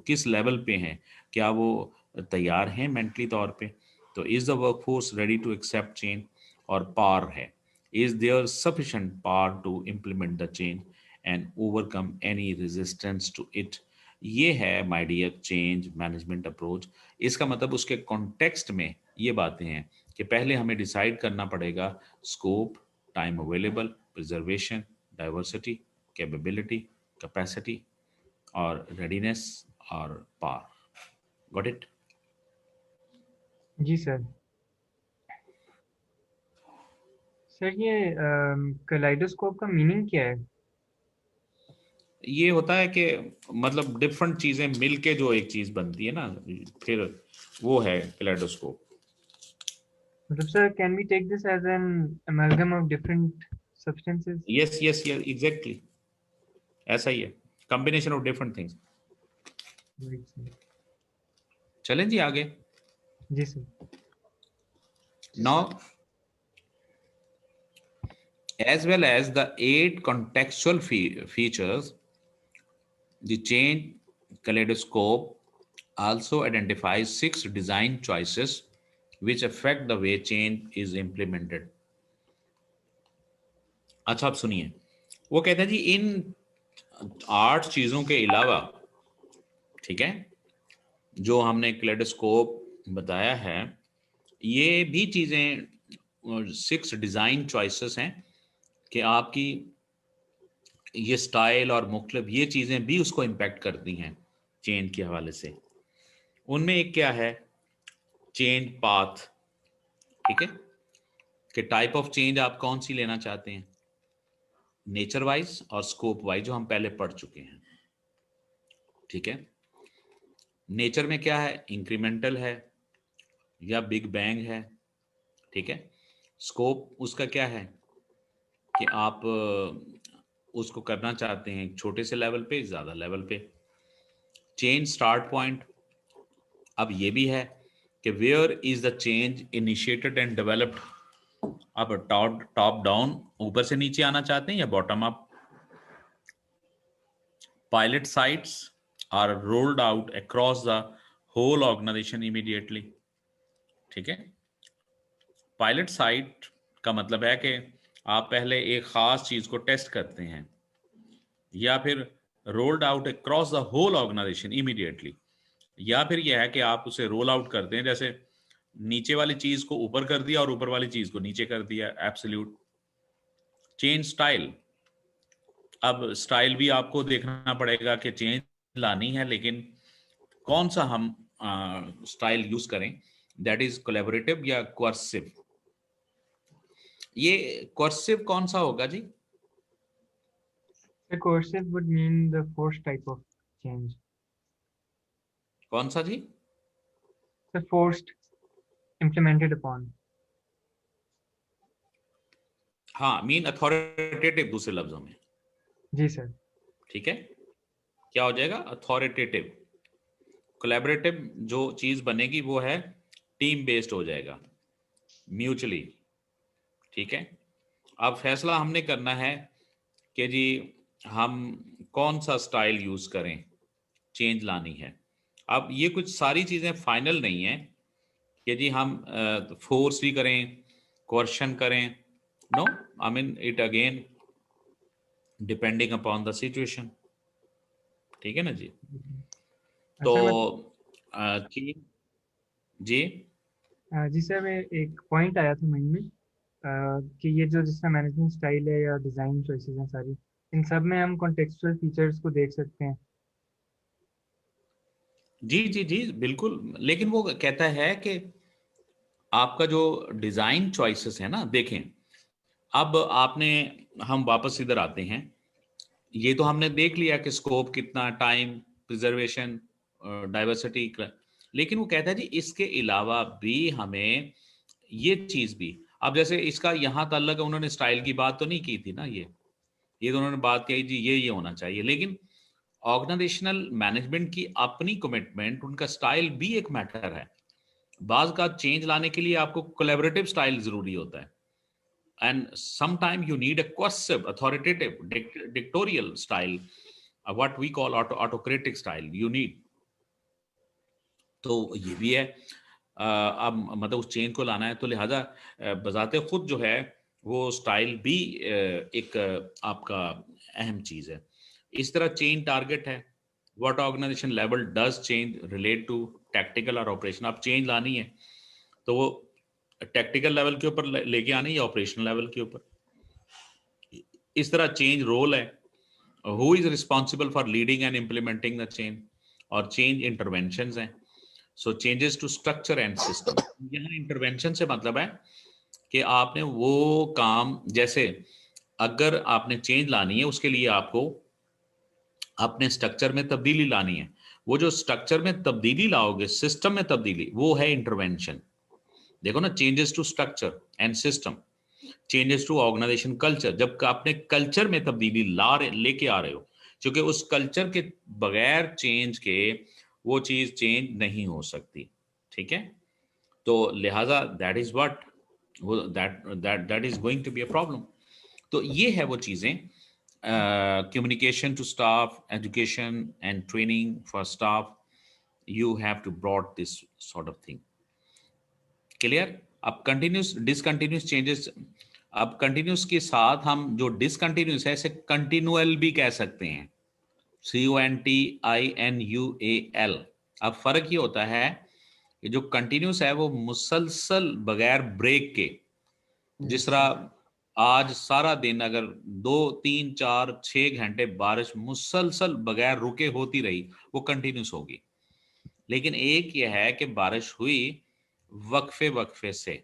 किस लेवल पे हैं, क्या वो तैयार हैं मेंटली तौर पे। तो is the workforce ready to accept change. और पावर है, is there sufficient power to implement the change and overcome any resistance to it. ये है my dear change management approach. इसका मतलब उसके कॉन्टेक्स्ट में ये बातें हैं कि पहले हमें डिसाइड करना पड़ेगा scope, time available, preservation, diversity, capability, capacity, और रेडीनेस और पावर। Got it? जी सर। सर ये कलाइडोस्कोप का मीनिंग क्या है? ये होता है कि मतलब डिफरेंट चीजें मिलके जो एक चीज बनती है ना, फिर वो है कैलेडोस्कोप। मतलब sir, can we take this as an amalgam of different substances? Yes yes yes, exactly ऐसा ही है, combination of different things. Right sir. चलें जी आगे। जी sir. Now, as well as the 8 contextual features, the change kaleidoscope also identifies 6 design choices which affect the way change is implemented. अच्छा, आप सुनिए, वो कहते हैं जी इन 8 चीजों के अलावा, ठीक है, जो हमने कलेडोस्कोप बताया है, ये भी चीजें 6 डिजाइन चॉइसेस हैं कि आपकी ये स्टाइल और मुख्तलिफ ये चीज़ें भी उसको इम्पेक्ट करती हैं चेंज के हवाले से। उनमें एक क्या है, चेंज पाथ। ठीक है, कि टाइप ऑफ चेंज आप कौन सी लेना चाहते हैं, नेचर वाइज और स्कोप वाइज, जो हम पहले पढ़ चुके हैं। ठीक है, नेचर में क्या है, इंक्रीमेंटल है या बिग बैंग है। ठीक है, स्कोप उसका क्या है कि आप उसको करना चाहते हैं छोटे से लेवल पे, ज़्यादा लेवल पे। चेंज स्टार्ट पॉइंट, अब ये भी है कि where is the change initiated and developed. आप टॉप डाउन, ऊपर से नीचे आना चाहते हैं, या bottom up. Pilot sites are rolled out across the whole organization immediately. ठीक है, पायलट साइट का मतलब है कि आप पहले एक ख़ास चीज़ को टेस्ट करते हैं, या फिर rolled out across the whole organization immediately, या फिर यह है कि आप उसे रोल आउट करते हैं, जैसे नीचे वाली चीज़ को ऊपर कर दिया और ऊपर वाली चीज़ को नीचे कर दिया। Absolute change style. अब स्टाइल भी आपको देखना पड़ेगा कि चेंज लानी है, लेकिन कौन सा हम स्टाइल यूज करें, दैट इज कोलैबोरेटिव या कोर्सिव। ये कोर्सिव कौन सा होगा जी? The coercive would mean the forced type of change. कौन सा जी? The forced, implemented upon. हाँ, मीन अथॉरिटेटिव दूसरे लफ्जों में। जी सर। ठीक है, क्या हो जाएगा? अथॉरिटेटिव। कोलैबोरेटिव जो चीज बनेगी वो है टीम बेस्ड हो जाएगा, म्यूचुअली। ठीक है, अब फैसला हमने करना है कि जी हम कौन सा स्टाइल यूज करें, चेंज लानी है। अब ये कुछ सारी चीजें फाइनल नहीं है कि जी हम फोर्स भी करें, क्वेश्चन करें। No, I mean it again depending upon the situation. ठीक है ना जी? तो जी जी सर, मैं एक पॉइंट आया था माइंड में कि ये जो जिसका मैनेजमेंट स्टाइल है या डिज़ाइन चॉइसेस हैं सारी, इन सब में हम कॉन्टेक्चुअल फीचर्स को देख सकते हैं। जी जी जी बिल्कुल, लेकिन वो कहता है कि आपका जो डिज़ाइन चॉइसेस है ना, देखें अब आपने, हम वापस इधर आते हैं, ये तो हमने देख लिया कि स्कोप कितना, टाइम, प्रिजर्वेशन, डाइवर्सिटी, लेकिन वो कहता है जी इसके अलावा भी हमें ये चीज़ भी, अब जैसे इसका यहाँ ताल्लुक, उन्होंने स्टाइल की बात तो नहीं की थी ना, ये तो उन्होंने बात कही जी ये होना चाहिए, लेकिन ऑर्गेनाइजेशनल मैनेजमेंट की अपनी कमिटमेंट, उनका स्टाइल भी एक मैटर है। बाज का चेंज लाने के लिए आपको कोलैबोरेटिव स्टाइल जरूरी होता है, and sometime you need a coercive, authoritative, dictatorial style, what we call autocratic style you need. तो ये भी है। अब मतलब उस चेंज को लाना है, तो लिहाजा बजाते खुद जो है वो स्टाइल भी एक आपका अहम चीज़ है। इस तरह चेंज टारगेट है, what organization level does change relate to tactical और ऑपरेशन। आप चेंज लानी है तो वो टैक्टिकल लेवल के ऊपर लेके आनी है या ऑपरेशनल लेवल के ऊपर। इस तरह चेंज रोल है, who is responsible for leading and implementing the change, और चेंज इंटरवेंशंस हैं। So changes to structure and system, यहाँ इंटरवेंशन से मतलब है कि आपने वो काम, जैसे अगर आपने चेंज लानी है उसके लिए आपको अपने स्ट्रक्चर में तब्दीली लानी है, वो जो स्ट्रक्चर में तब्दीली लाओगे, सिस्टम में तब्दीली, वो है इंटरवेंशन। देखो ना, changes to structure and system, changes to organization culture, जब आपने कल्चर में तब्दीली लेके आ रहे हो, क्योंकि उस कल्चर के बगैर चेंज के वो चीज चेंज नहीं हो सकती। ठीक है, तो लिहाजा that is what that is going to be a problem. तो ये है वो चीजें, communication to staff, education and training for staff, you have to brought this sort of thing clear। अब कंटिन्यूस डिसकंटिन्यूस चेंजेस, अब कंटिन्यूस के साथ हम जो डिसकंटिन्यूस है इसे कंटिन्यूअल भी कह सकते हैं, CONTINUAL। अब फर्क ये होता है कि जो कंटिन्यूस है वो मुसलसल बगैर ब्रेक के, जिस तरह आज सारा दिन अगर 2 3 4 6 घंटे बारिश मुसलसल बगैर रुके होती रही, वो कंटिन्यूस होगी। लेकिन एक यह है कि बारिश हुई वक्फे वक्फे से,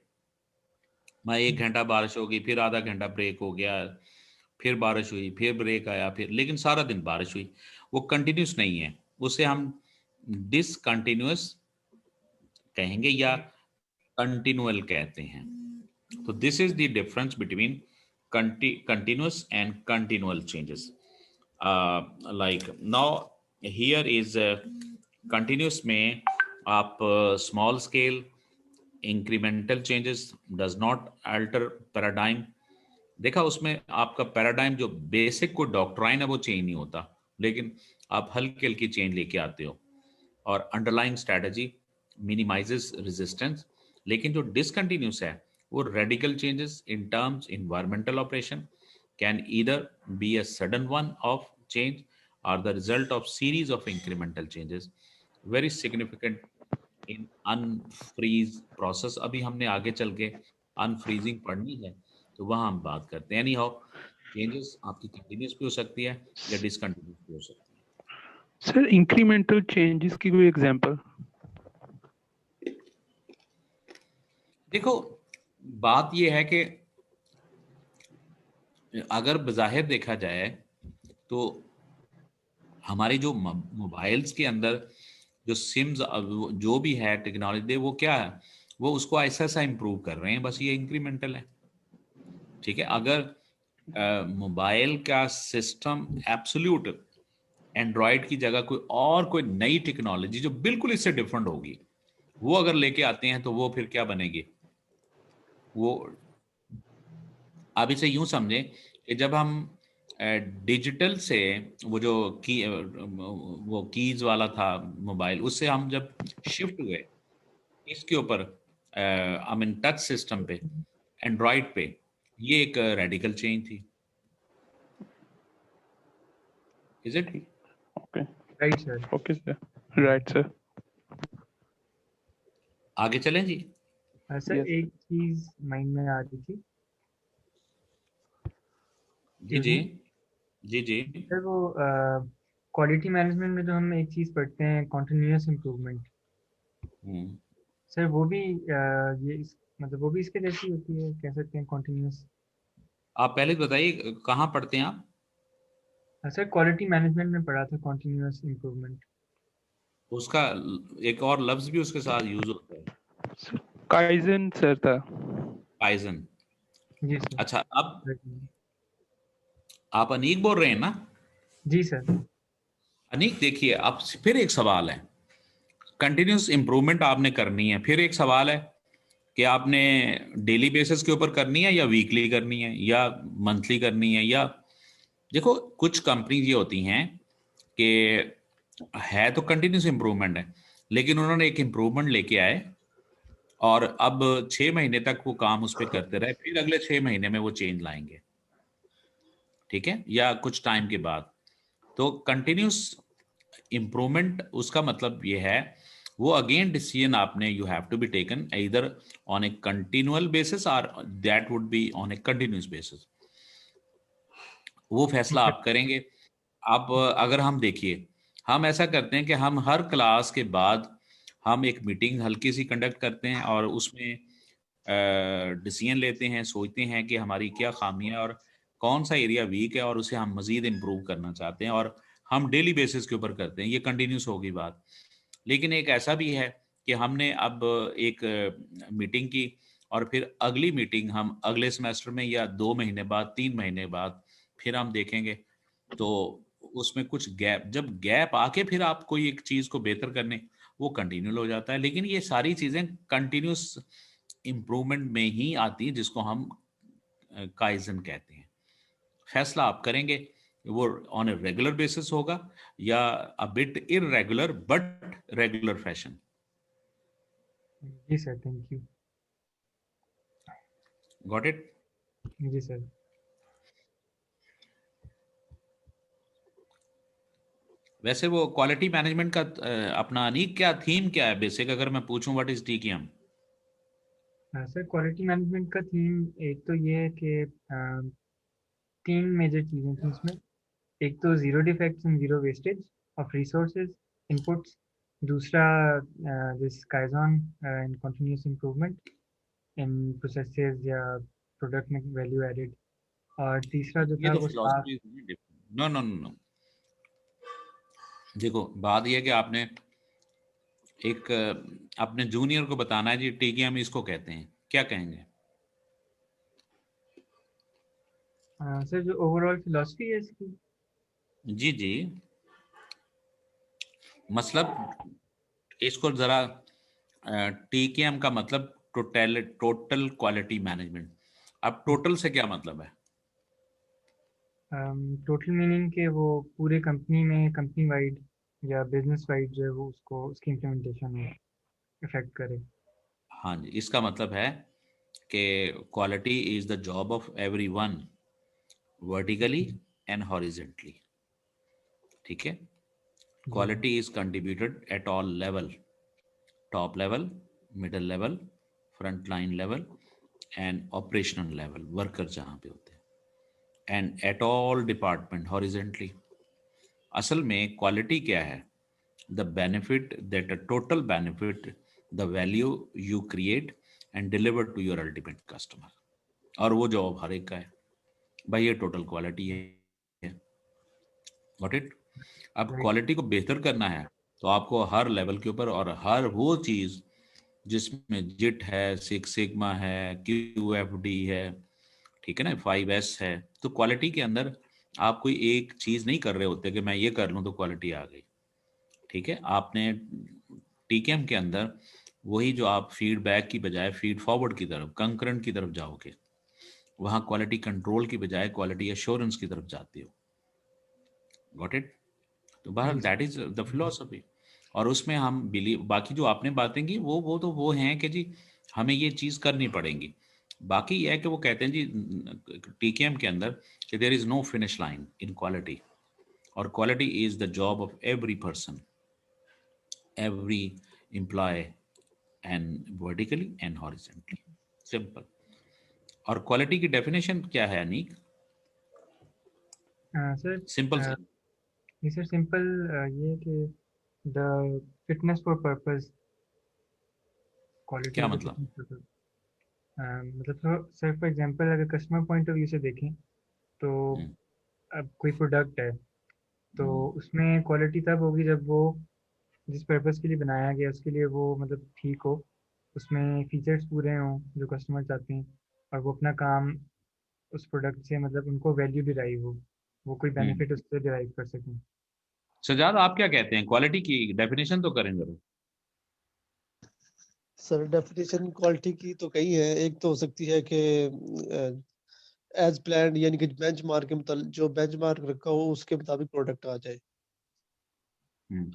मैं 1 घंटा बारिश होगी, फिर आधा घंटा ब्रेक हो गया, फिर बारिश हुई, फिर ब्रेक आया, फिर, लेकिन सारा दिन बारिश हुई, वो कंटिन्यूस नहीं है, उसे हम डिसकंटिन्यूअस कहेंगे या कंटिन्यूअल कहते हैं। तो this is the difference between continuous and continual changes। Like now here is continuous में आप small scale incremental changes does not alter paradigm। देखा उसमें आपका पैराडाइम जो बेसिक को डॉक्ट्राइन है वो चेंज नहीं होता, लेकिन आप हल्की हल्की चेंज लेके आते हो, और अंडरलाइंग स्ट्रेटजी मिनिमाइजेस रेजिस्टेंस। लेकिन जो डिसकंटिन्यूस है वो radical changes in terms environmental operation can either be a sudden one of change or the result of series of incremental changes. Very significant in unfreeze process. अभी हमने आगे चल के unfreezing पढ़नी है, तो वहाँ हम बात करते हैं. Anyhow, changes आपकी continuous भी हो सकती है या discontinuous भी हो सकती है. सर इंक्रीमेंटल चेंजेस की कोई एग्जांपल? देखो, बात ये है कि अगर बज़ाहिर देखा जाए तो हमारी जो मोबाइल्स के अंदर जो सिम्स जो भी है टेक्नोलॉजी, वो क्या है, वो उसको ऐसा ऐसा इम्प्रूव कर रहे हैं, बस ये इंक्रीमेंटल है. ठीक है. अगर मोबाइल का सिस्टम एब्सोल्यूट एंड्रॉयड की जगह कोई नई टेक्नोलॉजी जो बिल्कुल इससे डिफरेंट होगी, वो अगर लेके आते हैं, तो वो फिर क्या बनेगी? वो आप इसे यूं समझें कि जब हम डिजिटल से वो कीज वाला था मोबाइल, उससे हम जब शिफ्ट हुए इसके ऊपर आई मीन टच सिस्टम पे, एंड्रॉयड पे, ये एक रेडिकल चेंज थी. Is it? Okay, right sir. Okay sir, right sir. आगे चलें जी. Sir Yes. एक चीज माइंड में आ रही थी. जी जी जी जी. सर वो क्वालिटी मैनेजमेंट में जो हम एक चीज पढ़ते हैं, कॉन्टिन्यूअस इम्प्रूवमेंट, हम्म. सर वो भी मतलब वो भी इसके जैसी होती है, कह सकते हैं कॉन्टिन्यूअस. आप पहले बताइए कहाँ पढ़ते हैं आप? सर क्वालिटी मैनेजमेंट में पढ़ा था कॉन्टिन्यूअस इम्प्रूवमेंट. उसका एक और लफ्ज भी उसके साथ यूज होता है, काइजन सर था. काइजन. जी सर. अच्छा, अब आप अनीक बोल रहे हैं ना? जी सर. अनीक देखिए, अब फिर एक सवाल है, कंटिन्यूस इंप्रूवमेंट आपने करनी है, फिर एक सवाल है कि आपने डेली बेसिस के ऊपर करनी है या वीकली करनी है या मंथली करनी है. या देखो, कुछ कंपनीज ये होती हैं कि है तो कंटिन्यूस इंप्रूवमेंट है, लेकिन उन्होंने एक इंप्रूवमेंट लेके आए और अब 6 महीने तक वो काम उस पर करते रहे, फिर अगले 6 महीने में वो चेंज लाएंगे. ठीक है, या कुछ टाइम के बाद. तो कंटिन्यूस इंप्रूवमेंट उसका मतलब ये है, वो अगेन डिसीजन आपने you have to be taken either on a continual basis और that would be on a continuous basis. वो फैसला आप करेंगे. अब अगर हम देखिए, हम ऐसा करते हैं कि हम हर क्लास के बाद हम एक मीटिंग हल्की सी कंडक्ट करते हैं और उसमें डिसीजन लेते हैं, सोचते हैं कि हमारी क्या खामियां और कौन सा एरिया वीक है और उसे हम मजीद इम्प्रूव करना चाहते हैं, और हम डेली बेसिस के ऊपर करते हैं. ये कंटिन्यूस होगी बात. लेकिन एक ऐसा भी है कि हमने अब एक मीटिंग की और फिर अगली मीटिंग हम अगले सेमेस्टर में या 2 महीने बाद, 3 महीने बाद फिर हम देखेंगे, तो उसमें कुछ गैप, जब गैप आके फिर आप कोई एक चीज को बेहतर करने, वो कंटिन्यू हो जाता है. लेकिन ये सारी चीजें कंटिन्यूस इम्प्रूवमेंट में ही आती है, जिसको हम काइजन कहते हैं. फैसला आप करेंगे, वो ऑन ए रेगुलर बेसिस होगा या a bit irregular but regular fashion. जी sir, thank you. Got it? जी सर. वैसे वो क्वालिटी मैनेजमेंट का अपना अनीक क्या थीम क्या है बेसिक, अगर मैं पूछूं what is TKM? Sir quality management का थीम एक तो ये है कि 3 मेजर चीज़ें थी इसमें. एक तो zero defects and zero wastage of resources inputs. दूसरा this kaizen and continuous improvement in processes या प्रोडक्ट में वैल्यू एडेड. और तीसरा जो ये था तो वो staff. Philosophy. No no no no, देखो बात ये है कि आपने एक अपने जूनियर को बताना है जी टीकेएम इसको कहते हैं, क्या कहेंगे? सर जो ओवरऑल फिलॉसफी है इसकी. जी जी, मतलब इसको जरा, टीकेएम का मतलब टोटल क्वालिटी मैनेजमेंट. अब टोटल से क्या मतलब है? टोटल मीनिंग के वो पूरे कंपनी में, कंपनी वाइड या बिजनेस वाइड जो है वो उसको उसकी इम्प्लीमेंटेशन में इफेक्ट करे. हाँ जी, इसका मतलब है कि quality is the job of everyone vertically and horizontally, ठीक है। Quality is contributed at all level, top level, middle level, front line level and operational level, worker जहाँ पे होते हैं, and at all department horizontally. असल में quality क्या है? The benefit that a total benefit, the value you create and deliver to your ultimate customer, और वो जॉब हर एक का है भाई, ये टोटल क्वालिटी है। Got it? अब Right. क्वालिटी को बेहतर करना है तो आपको हर लेवल के ऊपर और हर वो चीज़ जिसमें जिट है, सिक्स सिग्मा है, QFD है, ठीक है ना, 5S है, तो क्वालिटी के अंदर आप कोई एक चीज़ नहीं कर रहे होते कि मैं ये कर लूँ तो क्वालिटी आ गई, ठीक है। आपने TKM के अंदर वही जो आप फीडबैक की बजाय फीड फॉरवर्ड की तरफ, कंकरेंट की तरफ जाओगे, वहाँ क्वालिटी कंट्रोल की बजाय क्वालिटी एश्योरेंस की तरफ जाते हो। Got it? तो बहर दैट इज द फिलोसफी। और उसमें हम बिलीव, बाकी जो आपने बातें की वो तो वो हैं कि जी हमें ये चीज़ करनी पड़ेगी। बाकी यह है कि वो कहते हैं जी TKM के अंदर कि there is no finish line in quality, और quality is the job of every person, every employee, and vertically and horizontally, simple. और क्वालिटी की डेफिनेशन क्या है अनीक? सर सिंपल सी। ये सर सिंपल ये कि the fitness for purpose, quality क्या of the मतलब? Fitness purpose. मतलब सर फॉर एग्जांपल अगर कस्टमर पॉइंट ऑफ व्यू से देखें तो हम्म, अब कोई प्रोडक्ट है तो हम्म, उसमें क्वालिटी तब होगी जब वो जिस पर्पस के लिए बनाया गया उसके लिए वो मतलब ठीक हो, उसमें फीचर्स पूरे हों जो कस्टमर चाहते हैं, और वो अपना काम उस प्रोडक्ट से मतलब उनको वैल्यू डिराइव हो, वो कोई हम्म। बेनिफिट उससे डिराइव कर सकें। सजाद, आप क्या कहते हैं? क्वालिटी की डेफिनेशन तो करें जरूर। सर डेफिनेशन क्वालिटी की तो कई है। एक तो हो सकती है कि एज प्लान, यानी कि बेंचमार्क के मुताबिक, जो बेंचमार्क रखा हो उसके मुताबिक प्रोडक्ट आ जाए। हम्म।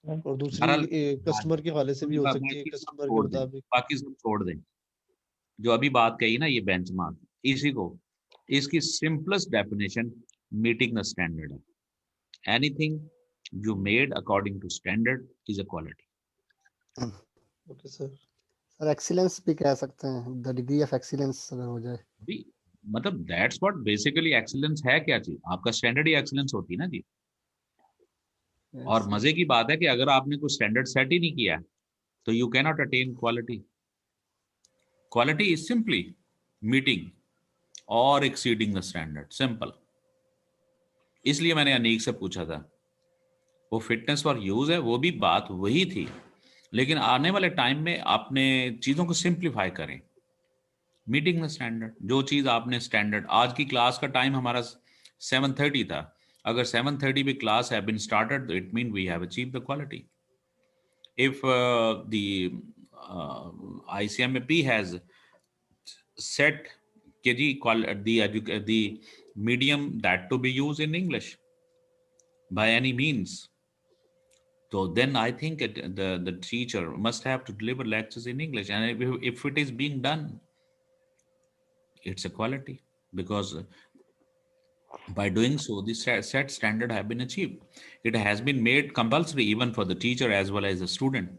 और दूसरी बहरहाल कस्टमर के हवाले से भी हो सकती है, बाकी सब कस्टमर के छोड़ दें, मुताबिक। बाकी सब छोड़ दें। जो अभी बात कही ना ये बेंचमार्क, इसी को, इसकी simplest definition meeting the standard है। Anything you made according to standard is a quality. Okay sir. Sir excellence भी कह सकते हैं, द डिग्री ऑफ एक्सीलेंस अगर हो जाए। मतलब दैट्स व्हाट बेसिकली एक्सीलेंस है। क्या चीज आपका स्टैंडर्ड ही एक्सीलेंस होती है ना जी। और Yes. मजे की बात है कि अगर आपने कोई स्टैंडर्ड सेट ही नहीं किया तो you cannot attain quality. Quality is simply meeting और एक्सीडिंग द स्टैंडर्ड, सिंपल। इसलिए मैंने अनीक से पूछा था, वो फिटनेस फॉर यूज है, वो भी बात वही थी, लेकिन आने वाले टाइम में आपने चीज़ों को सिंप्लीफाई करें। मीटिंग द स्टैंडर्ड, जो चीज़ आपने स्टैंडर्ड, आज की क्लास का टाइम हमारा 7:30 था, अगर 7:30 पे क्लास है been started, it mean we have achieve the quality. If the ICMAP has set the medium that to be used in English by any means, so then I think the teacher must have to deliver lectures in English, and if it is being done, it's a quality, because by doing so, the set standard have been achieved. It has been made compulsory even for the teacher as well as the student.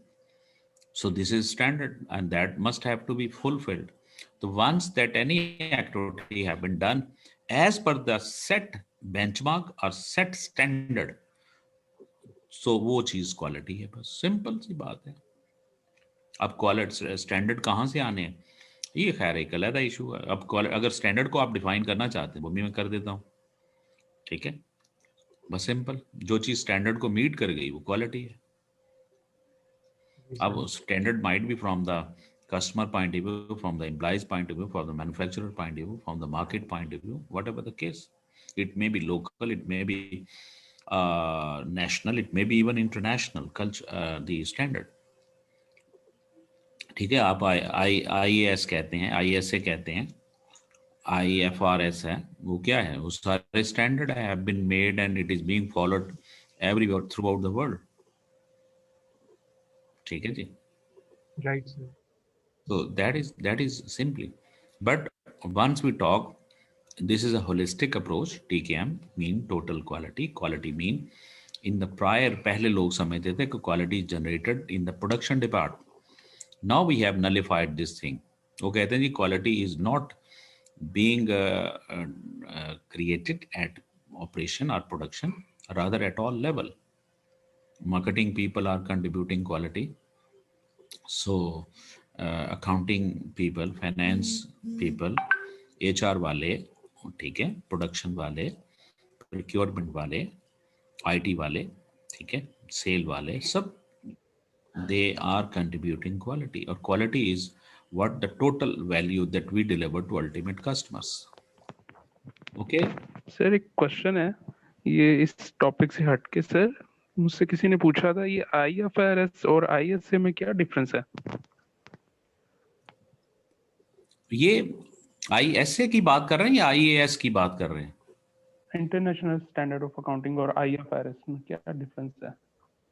So this is standard and that must have to be fulfilled. So once that any activity have been done as per the set benchmark or set standard, so वो चीज quality है, बस simple सी बात है। अब quality standard कहाँ से आने हैं, ये खैर एक अलग इशू है। अब अगर स्टैंडर्ड को आप डिफाइन करना चाहते हैं वो भी मैं कर देता हूँ, ठीक है। बस सिंपल, जो चीज स्टैंडर्ड को मीट कर गई वो क्वालिटी है। जी अब sir. standard might be from the customer point of view, from the employee's point of view, from the manufacturer point of view, from the market point of view, whatever the case. It may be local, it may be national, it may be even international culture, the standard. ठीक है। आप IAS कहते हैं, ISA कहते हैं, IFRS है, वो क्या है? वो सारे स्टैंडर्ड है, have been made and it is being followed everywhere throughout the world, ठीक है जी। Right sir. So that is simply. But once we talk, this is a holistic approach. TKM mean total quality. Quality mean in the prior पहले लोग समझते थे कि quality is generated in the production department. Now we have nullified this thing. वो कहते हैं जी quality is not being created at operation or production, rather at all level. Marketing people are contributing quality. So accounting people, finance people, HR वाले, ठीक है, production वाले, procurement वाले, IT वाले, ठीक है, सेल वाले, सब they are contributing quality, or quality is what the total value that we deliver to ultimate customers. Okay. Sir एक क्वेश्चन है, ये इस टॉपिक से हटके सर, मुझसे किसी ने पूछा था ये IFRS और ISA में क्या डिफरेंस है? ये ISA की बात कर रहे हैं या IAS की बात कर रहे हैं? इंटरनेशनल स्टैंडर्ड ऑफ अकाउंटिंग और IFRS में क्या डिफरेंस है?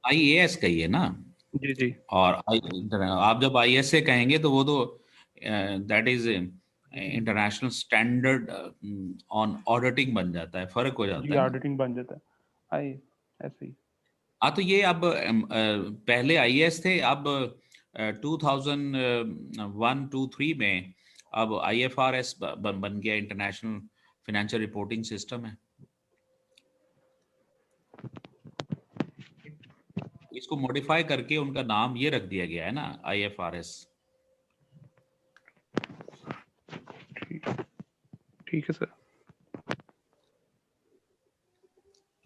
IAS कहिए ना। जी जी। और आप जब ISA कहेंगे तो वो तो that is international standard on auditing बन जाता है, फर्क हो जाता है। ऑडिटिंग बन जाता है, ऐसे ही। हाँ, तो ये अब पहले IAS थे, अब 2001-2-3 में अब IFRS बन गया, इंटरनेशनल फाइनेंशियल रिपोर्टिंग सिस्टम है। इसको मॉडिफाई करके उनका नाम ये रख दिया गया है ना, IFRS। ठीक है सर।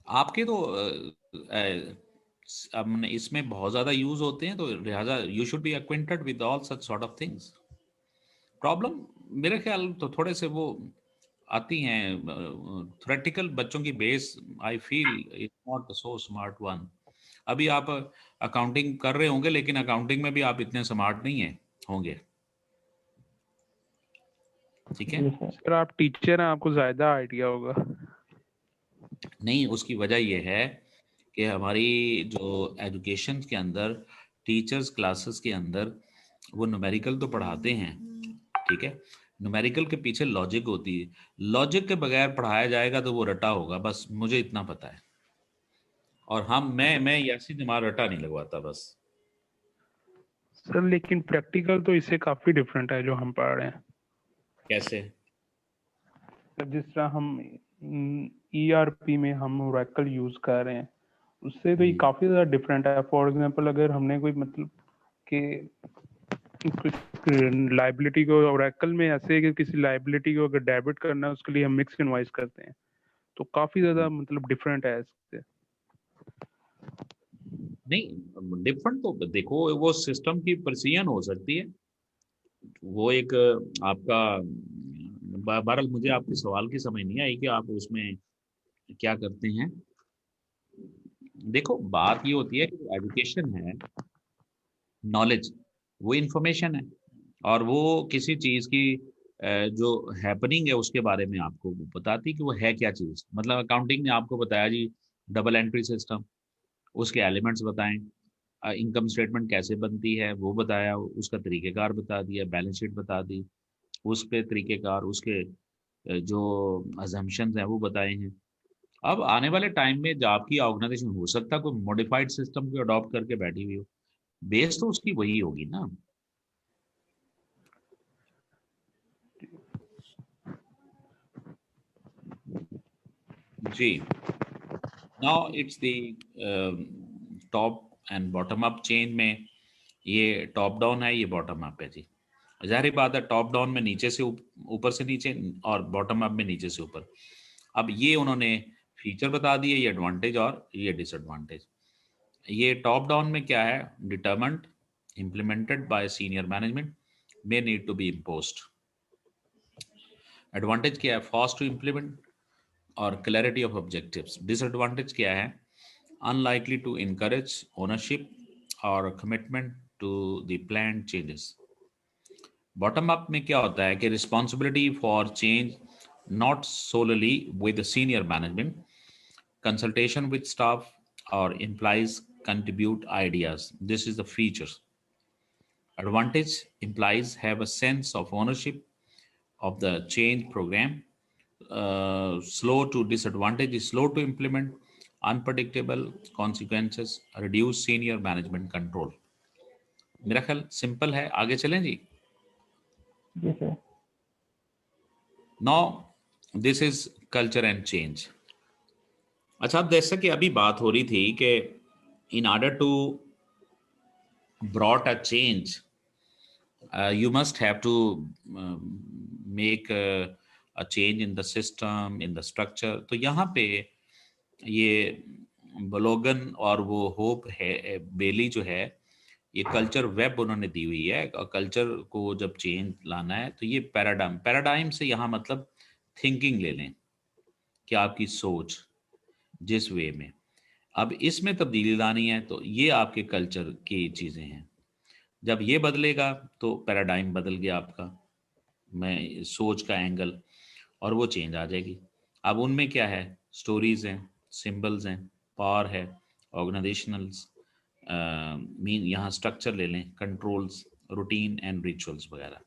आपके तो इसमें बहुत ज्यादा यूज होते हैं, तो लिहाजा you should be acquainted with all such sort of things. Problem मेरे ख्याल तो थोड़े से वो आती हैं थ्योरेटिकल बच्चों की base, I feel it not so smart one. अभी आप अकाउंटिंग कर रहे होंगे, लेकिन अकाउंटिंग में भी आप इतने स्मार्ट नहीं है होंगे, ठीक है सर? आप टीचर हैं, आपको ज्यादा आइडिया होगा। नहीं, उसकी वजह यह है कि हमारी जो एजुकेशन के अंदर टीचर्स क्लासेस के अंदर वो न्यूमेरिकल तो पढ़ाते हैं, ठीक है, न्यूमेरिकल के पीछे लॉजिक होती है, लॉजिक के बगैर पढ़ाया जाएगा तो वो रटा होगा, बस मुझे इतना पता है। और मैं यासीन जमाल रटा नहीं लगवाता बस। सर लेकिन प्रैक्टिकल तो इससे काफी डिफरेंट है जो हम पढ़ रहे हैं। कैसे? जिस तरह हम ERP में हम ओरेकल यूज कर रहे हैं, उससे तो ये काफी ज्यादा डिफरेंट है। फॉर एग्जांपल अगर हमने कोई मतलब कि लाइबिलिटी को ओरेकल में ऐसे कि किसी लाइबिलिटी को अगर डेबिट करना है, उसके लिए हम मिक्स इनवॉइस करते हैं, तो काफी ज्यादा मतलब डिफरेंट है इससे। नहीं, डिफरेंट तो देखो, वो सिस्टम की प्रिसीजन हो सकती है, वो एक आपका बहरहाल मुझे आपके सवाल की समझ नहीं आई कि आप उसमें क्या करते हैं। देखो, बात ये होती है कि एजुकेशन है, नॉलेज वो इंफॉर्मेशन है, और वो किसी चीज की जो हैपनिंग है उसके बारे में आपको बताती है कि वो है क्या चीज। मतलब अकाउंटिंग ने आपको बताया जी डबल एंट्री सिस्टम, उसके एलिमेंट्स बताएं, इनकम स्टेटमेंट कैसे बनती है वो बताया, उसका तरीकेकार बता दिया, बैलेंस शीट बता दी, उस पे तरीकेकार, उसके जो अजम्पशंस हैं वो बताए हैं। अब आने वाले टाइम में जो आपकी ऑर्गेनाइजेशन हो सकता है कोई मॉडिफाइड सिस्टम को अडॉप्ट करके बैठी हुई हो, बेस तो उसकी वही होगी ना। जी, now it's the top and bottom up chain में, ये टॉप डाउन है, ये बॉटम अप है जी। जाहिर बात है, टॉप डाउन में नीचे से ऊपर से नीचे, और बॉटम अप में नीचे से ऊपर। अब ये उन्होंने फीचर बता दिए, ये एडवांटेज और ये डिसएडवांटेज। ये टॉप डाउन में क्या है, determined, implemented by senior management, may need to be imposed। Advantage क्या है, फास्ट टू इम्प्लीमेंट और क्लैरिटी ऑफ ऑब्जेक्टिव्स। डिसएडवांटेज क्या है, अनलाइकली टू इनकरेज ओनरशिप और commitment to the plan changes. Bottom up में क्या होता है कि responsibility for change not solely with senior management, consultation with staff और employees contribute ideas. This is the features. Advantage: implies have a sense of ownership of the change program. Slow to disadvantage is slow to implement, unpredictable consequences, reduce senior management control. मेरा ख्याल simple है, आगे चलें जी. जी sir. Now this is culture and change. अच्छा, अब जैसा कि अभी बात हो रही थी कि in order to brought a change, you must have to make a change in the system, in the structure. तो यहाँ पे ये ब्लोगन और वो होप है बेली जो है, ये कल्चर वेब उन्होंने दी हुई है. और कल्चर को जब चेंज लाना है तो ये पैराडाइम से यहाँ मतलब थिंकिंग ले लें कि आपकी सोच जिस वे में, अब इसमें तब्दीली लानी है तो ये आपके कल्चर की चीज़ें हैं. जब ये बदलेगा तो पैराडाइम बदल गया आपका, मैं सोच का एंगल, और वो चेंज आ जाएगी. अब उनमें क्या है? स्टोरीज हैं, सिंबल्स हैं, पावर है, ऑर्गेनाइजेशनल्स, मीन यहाँ स्ट्रक्चर ले लें, कंट्रोल्स, रूटीन एंड रिचुअल्स वगैरह.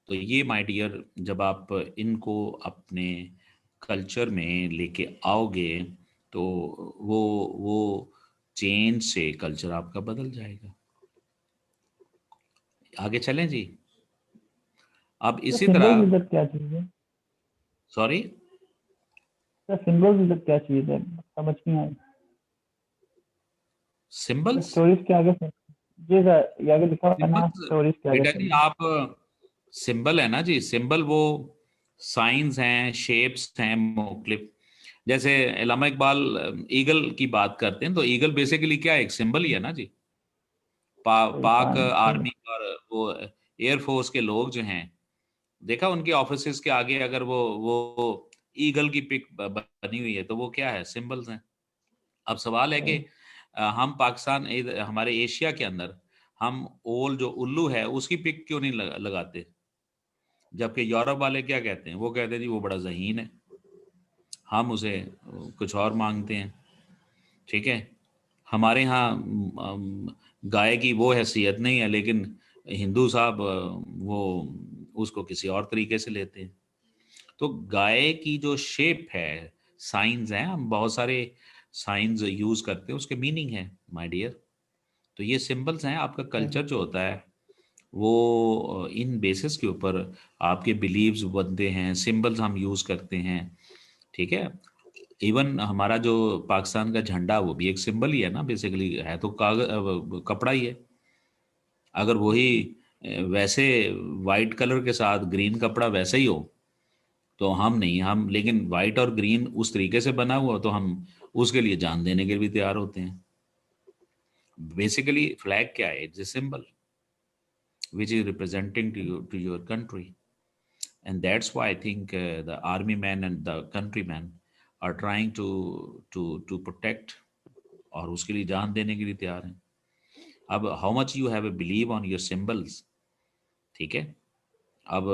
तो ये माय डियर, जब आप इनको अपने कल्चर में लेके आओगे तो वो चेंज से कल्चर आपका बदल जाएगा. आगे चलें जी. अब इसी तरह सिंबल्स क्या चीज है? सॉरी सर सिंबल्स क्या चीज है, समझ नहीं आई. सिंबल्स स्टोरीज के आगे जी सर, ये आगे लिखा हुआ है ना, स्टोरीज के बेटा आगे. जी, आप सिंबल है ना जी, सिंबल वो साइंस हैं, शेप्स हैं मुख्तलिफ. जैसे अल्लामा इकबाल ईगल की बात करते हैं तो ईगल बेसिकली क्या है? एक सिंबल ही है ना जी. पाक आर्मी और वो एयरफोर्स के लोग जो हैं, देखा उनके ऑफिसेस के आगे अगर वो ईगल की पिक बनी हुई है तो वो क्या है? सिंबल्स हैं. अब सवाल है कि हम पाकिस्तान हमारे एशिया के अंदर हम ओल जो उल्लू है उसकी पिक क्यों नहीं लगाते? जबकि यूरोप वाले क्या कहते हैं? वो कहते हैं जी वो बड़ा ज़हीन है, हम उसे कुछ और मांगते हैं. ठीक है, हमारे यहाँ गाय की वो हैसियत नहीं है, लेकिन हिंदू साहब वो उसको किसी और तरीके से लेते हैं. तो गाय की जो शेप है, साइंस हैं, हम बहुत सारे साइंस यूज़ करते हैं, उसके मीनिंग है माय डियर. तो ये सिंबल्स हैं. आपका कल्चर जो होता है वो इन बेसिस के ऊपर आपके बिलीव्स बनते हैं, सिंबल्स हम यूज़ करते हैं. ठीक है, इवन हमारा जो पाकिस्तान का झंडा वो भी एक सिंबल ही है ना, बेसिकली है तो कागज कपड़ा ही है. अगर वही वैसे वाइट कलर के साथ ग्रीन कपड़ा वैसे ही हो तो हम नहीं, हम लेकिन वाइट और ग्रीन उस तरीके से बना हुआ तो हम उसके लिए जान देने के लिए भी तैयार होते हैं. बेसिकली फ्लैग क्या है? It's a symbol which is representing to your country, and that's why I think the army men and the countrymen are trying to protect, और उसके लिए जान देने के लिए तैयार हैं. अब how much you have a believe on your symbols. ठीक है, अब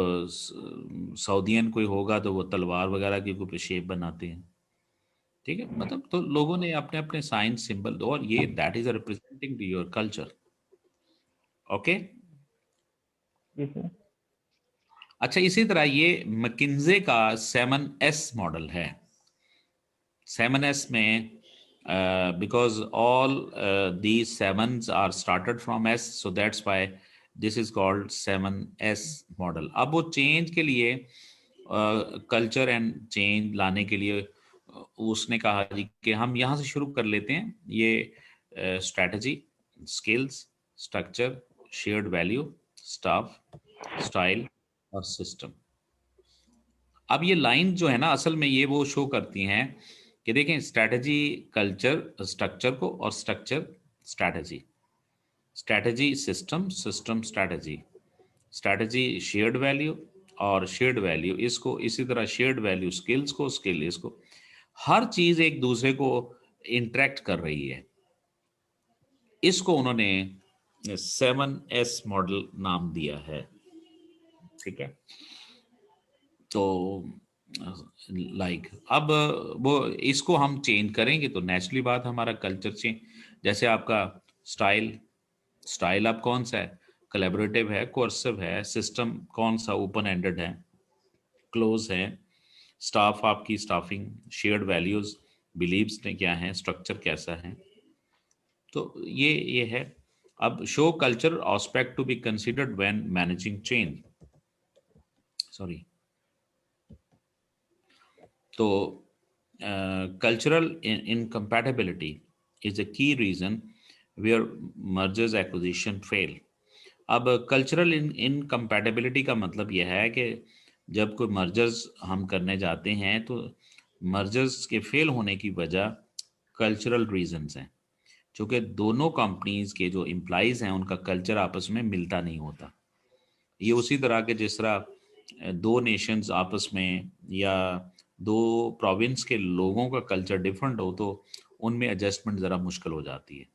सऊदियन कोई होगा तो वो तलवार वगैरह की कोई शेप बनाते हैं. ठीक है, मतलब तो लोगों ने अपने अपने साइंस सिंबल, और ये that is representing two your culture. Okay. अच्छा, इसी तरह ये मैकिन्जे का 7S मॉडल है. 7S में because all these 7s are started from S, so that's why this is called 7S model. अब वो चेंज के लिए कल्चर एंड चेंज लाने के लिए उसने कहा जी कि हम यहाँ से शुरू कर लेते हैं. ये strategy, skills, structure, shared value, staff, style और सिस्टम. अब ये लाइन जो है ना, असल में ये वो शो करती हैं कि देखें, स्ट्रैटेजी कल्चर स्ट्रक्चर को, और structure strategy, strategy system, system strategy, strategy shared value, और शेयर्ड वैल्यू इसको, इसी तरह शेयर्ड वैल्यू स्किल्स को, स्किल इसको. हर चीज एक दूसरे को इंटरेक्ट कर रही है. इसको उन्होंने 7S मॉडल नाम दिया है. ठीक है, तो लाइक अब वो इसको हम चेंज करेंगे तो नेचुरली बात हमारा कल्चर चेंज. जैसे आपका स्टाइल, स्टाइल अब कौन सा है? कोलैबोरेटिव है, कोर्सिव है, सिस्टम कौन सा ओपन एंडेड है, क्लोज है, स्टाफ आपकी स्टाफिंग, शेयर्ड वैल्यूज, बिलीव्स ने क्या है, स्ट्रक्चर कैसा है। तो ये है। अब show culture aspect to be considered when managing change. Sorry. तो cultural incompatibility is a key reason where mergers acquisition fail. अब कल्चरल इनकम्पैटिबिलिटी का मतलब यह है कि जब कोई मर्जर्स हम करने जाते हैं तो मर्जर्स के फेल होने की वजह कल्चरल रीजंस हैं, क्योंकि दोनों कंपनीज के जो एम्प्लॉइज हैं उनका कल्चर आपस में मिलता नहीं होता। ये उसी तरह के जिस तरह दो नेशंस आपस में या दो प्रोविंस के लोगों का कल्चर डिफरेंट हो तो उनमें एडजस्टमेंट ज़रा मुश्किल हो जाती है।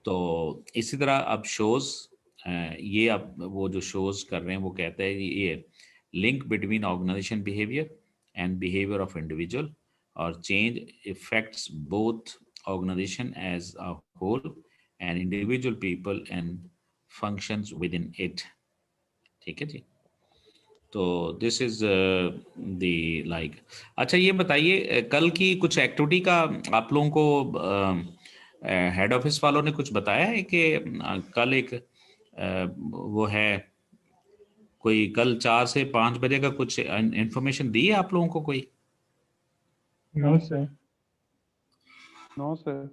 तो इसी तरह अब शोज़, ये अब वो जो शोज़ कर रहे हैं वो कहते हैं ये link between organisation behaviour and behaviour of individual और change effects both organisation as a whole and individual people and functions within it. ठीक है जी। तो दिस इज द लाइक। अच्छा ये बताइए, कल की कुछ एक्टिविटी का आप लोगों को हेड ऑफिस वालों ने कुछ बताया है कि कल एक वो है कोई कल 4 से 5 बजे का कुछ इंफॉर्मेशन दी है आप लोगों को कोई? No sir. No sir.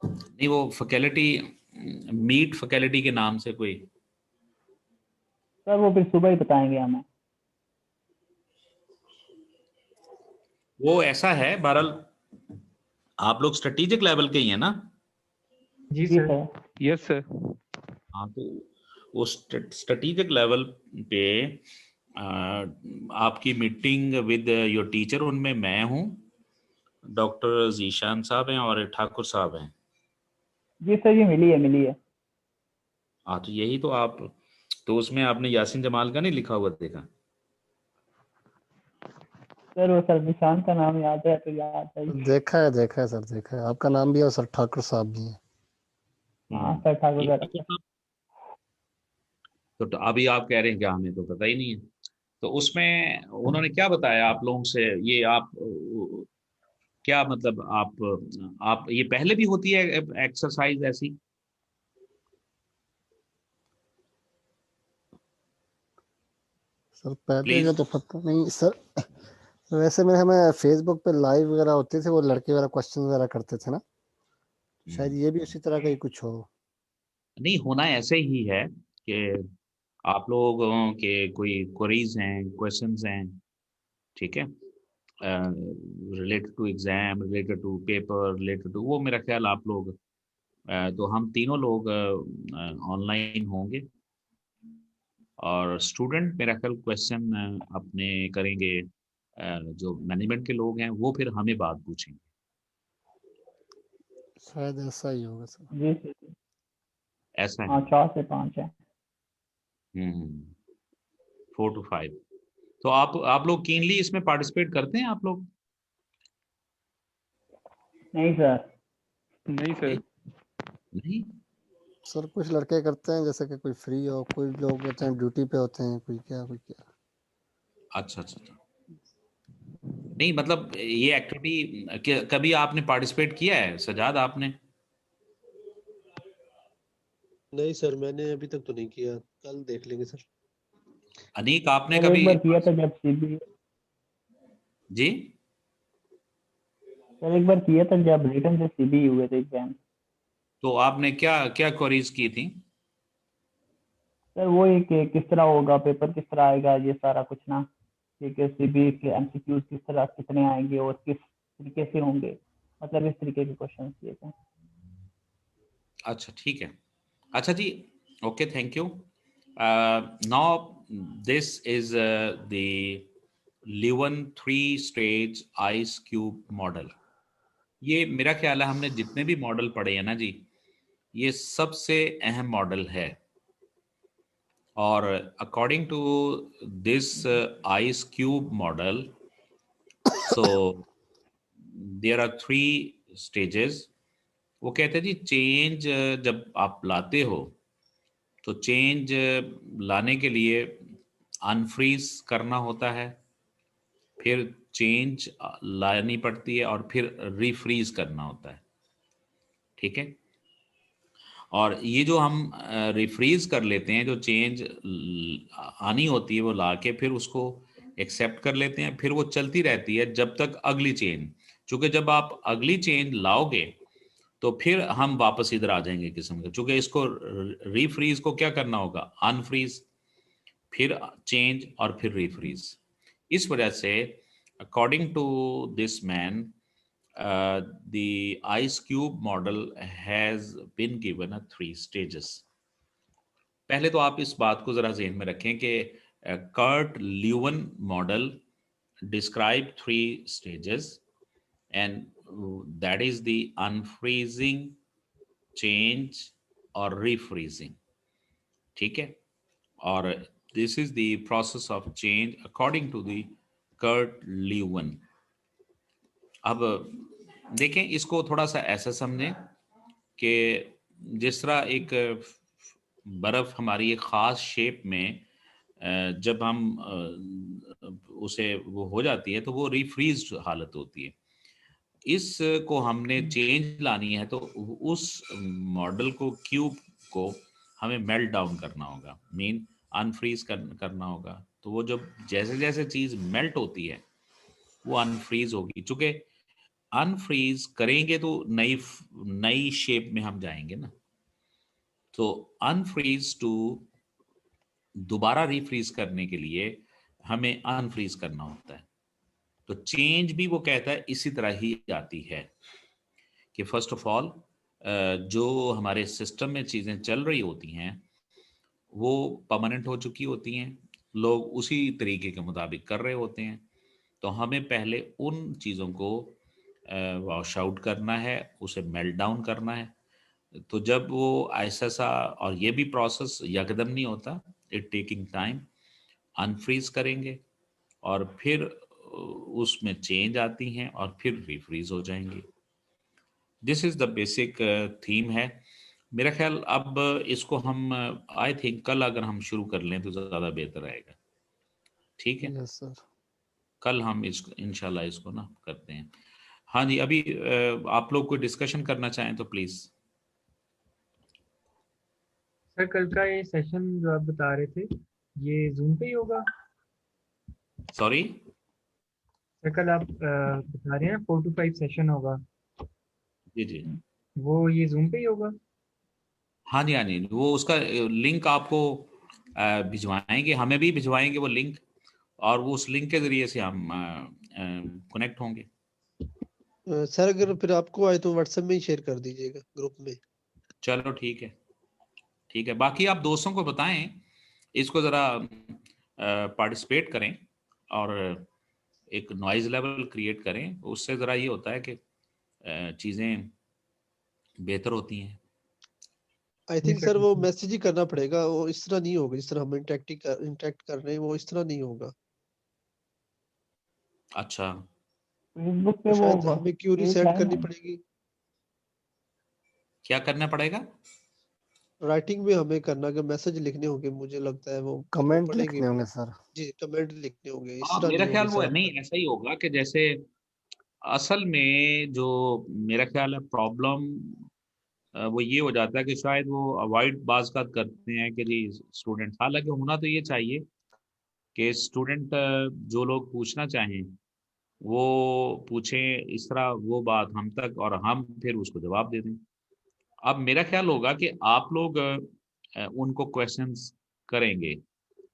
नहीं, वो फैकल्टी मीट फैकल्टी के नाम से कोई? सर वो फिर सुबह ही बताएंगे हमें। वो ऐसा है, बहरहाल आप लोग स्ट्रेटेजिक लेवल के ही है ना? जी जी सर। सर। Yes sir. हाँ, तो वो स्ट्रेटेजिक लेवल पे आपकी मीटिंग विद योर टीचर, उनमें मैं हूँ, डॉक्टर जीशान साहब हैं और ठाकुर साहब हैं। जी सर, ये मिली है। हाँ, तो यही तो आप, तो उसमें आपने यासीन जमाल का नहीं लिखा हुआ देखा? सर वो सर निशान का नाम याद है तो याद है। देखा है सर, देखा है। आपका नाम भी है और सर ठाकुर साहब भी हैं। हाँ सर ठाकुर ये सर। तो अभी आप कह रहे हैं क्या, हमें तो पता ही नहीं है। तो उसमें उन्होंने क्या बताया आप लोगों से? ये आप क्या मतलब आप ये पहले भी होती है एक्सरसाइज ऐसी? सर पहले प्लीज। का तो पता नहीं सर। वैसे में हमें फेसबुक पे लाइव वगैरह होते थे, वो लड़के वगैरह क्वेश्चन वगैरह करते थे ना, शायद ये भी उसी तरह का ही कुछ हो। नहीं, होना ऐसे ही है कि आप लोगों के कोई क्वेरीज हैं, क्वेश्चंस हैं, ठीक है, related to exam, related to paper, related to वो, मेरा ख्याल आप लोग तो हम तीनों लोग ऑनलाइन होंगे और स्टूडेंट मेरा ख्याल क्वेश्चन अपने करेंगे, जो मैनेजमेंट के लोग हैं वो फिर हमें बात पूछेंगे। शायद ऐसा ही होगा सर। जी सर। ऐसा है। हाँ 4 से 5 है। 4 to 5। तो आप लोग कीनली इसमें पार्टिसिपेट करते हैं आप लोग? नहीं सर। नहीं सर। नहीं। सर कुछ लड़के करते हैं, जैसे कि कोई फ्री हो, कोई लोग होते हैं ड्यूटी पे होते हैं, कोई क्या कोई क्या। अच्छा अच्छा अच्छा। नहीं मतलब ये एक्टिविटी कभी आपने पार्टिसिपेट किया है सजाद, आपने? नहीं सर, मैंने अभी तक तो नहीं किया, कल देख लेंगे सर। अनीक, आपने सर कभी? एक बार किया था जब सीबी। जी। सर एक बार किया था जब रिटर्न से सीबी हुए थे एग्जाम। तो आपने क्या क्या क्वेरीज की थी? सर वो एक किस तरह होगा पेपर, किस तरह आएगा, ये सारा कुछ ना। ठीक है, सीबी के एमसीक्यूज किस तरह कितने आएंगे और किस तरीके से होंगे, मतलब इस तरीके के क्वेश्चन किए थे। अच्छा ठीक है। अच्छा जी, okay, thank you. Now this is the Lewin 3 stage ice cube model. ये मेरा ख्याल है हमने जितने भी मॉडल पढ़े हैं ना जी, ये सबसे अहम मॉडल है। और according to this ice cube model, so there are 3 stages. वो कहते हैं जी, चेंज जब आप लाते हो तो चेंज लाने के लिए अनफ्रीज करना होता है, फिर चेंज लानी पड़ती है और फिर रीफ्रीज करना होता है। ठीक है, और ये जो हम रिफ्रीज कर लेते हैं, जो चेंज आनी होती है वो लाके फिर उसको एक्सेप्ट कर लेते हैं, फिर वो चलती रहती है जब तक अगली चेंज, चूंकि जब आप अगली चेंज लाओगे तो फिर हम वापस इधर आ जाएंगे किस्म के, चूंकि इसको रीफ्रीज को क्या करना होगा, अनफ्रीज, फिर चेंज और फिर रीफ्रीज। इस वजह से according to this man the ice cube model has been given a 3 stages. पहले तो आप इस बात को जरा ज़हन में रखें कि Kurt ल्यूवन model describe 3 stages, and that is the unfreezing, change और refreezing. ठीक है, और this is the process of change according to the Kurt Lewin. अब देखें, इसको थोड़ा सा ऐसा समझें कि जिस तरह एक बर्फ़ हमारी एक ख़ास शेप में जब हम उसे वो हो जाती है तो वो रीफ्रीज्ड हालत होती है। इसको हमने चेंज लानी है तो उस मॉडल को, क्यूब को हमें मेल्ट डाउन करना होगा, मीन अनफ्रीज करना होगा। तो वो जब जैसे जैसे चीज़ मेल्ट होती है वो अनफ्रीज होगी, चूँकि अनफ्रीज करेंगे तो नई शेप में हम जाएंगे ना। तो अनफ्रीज टू दोबारा रीफ्रीज करने के लिए हमें अनफ्रीज करना होता है। तो चेंज भी वो कहता है इसी तरह ही आती है कि फर्स्ट ऑफ ऑल जो हमारे सिस्टम में चीज़ें चल रही होती हैं वो परमानेंट हो चुकी होती हैं, लोग उसी तरीके के मुताबिक कर रहे होते हैं। तो हमें पहले उन चीज़ों को वॉश आउट करना है, उसे मेल्ट डाउन करना है। तो जब वो ऐसा, और ये भी प्रोसेस यकदम नहीं होता, इट टेकिंग टाइम, अनफ्रीज करेंगे और फिर उसमें चेंज आती हैं और फिर रीफ्रीज हो जाएंगी। This is the basic theme है। मेरा ख्याल अब इसको हम आई थिंक कल अगर हम शुरू कर लें तो ज़्यादा बेहतर रहेगा। ठीक है, यस सर। कल हम इंशाल्लाह इसको ना करते हैं। हाँ जी, अभी आप लोग कोई डिस्कशन करना चाहें तो प्लीज़। सर कल का ये सेशन जो आप बता रहे थे ये जूम पे ही होगा? सॉरी सर कल आप बता रहे हैं 4 to 5 सेशन होगा, जी जी, वो ये जूम पे ही होगा? हाँ जी हाँ जी, वो उसका लिंक आपको भिजवाएंगे, हमें भी भिजवाएंगे वो लिंक, और वो उस लिंक के ज़रिए से हम कनेक्ट होंगे। सर अगर फिर आपको आए तो व्हाट्सएप में ही शेयर कर दीजिएगा ग्रुप में। चलो ठीक है, ठीक है। बाकी आप दोस्तों को बताएं, इसको ज़रा पार्टिसिपेट करें और एक नॉइज़ लेवल क्रिएट करें, उससे ज़रा ये होता है कि चीज़ें बेहतर होती हैं। आई थिंक सर वो मैसेज ही करना पड़ेगा, वो इस तरह नहीं होगा जिस तरह हम इंटरेक्ट कर रहे हैं, वो इस तरह नहीं होगा। अच्छा, फेसबुक पे तो वो शायद हमें क्यूरी एक सेट लाइन करनी है। पड़ेगी, क्या करना पड़ेगा? राइटिंग में हमें करना कि मैसेज लिखने होंगे, मुझे लगता है वो कमेंट पढ़ेंगे लिखने होंगे सर। जी, कमेंट लिखने होंगे, इस हाँ, तरह मेरा नहीं ख्याल होगी वो सर। नहीं, ऐसा ही होगा कि जैसे असल में जो मेरा ख्याल है प्रॉब्लम वो ये हो जाता है कि शायद वो अवॉइड बाज़ करते हैं कि जी स्टूडेंट, हालांकि होना तो ये चाहिए कि स्टूडेंट जो लोग पूछना चाहें वो पूछें, इस तरह वो बात हम तक, और हम फिर उसको जवाब दे दें। अब मेरा ख्याल होगा कि आप लोग उनको क्वेश्चंस करेंगे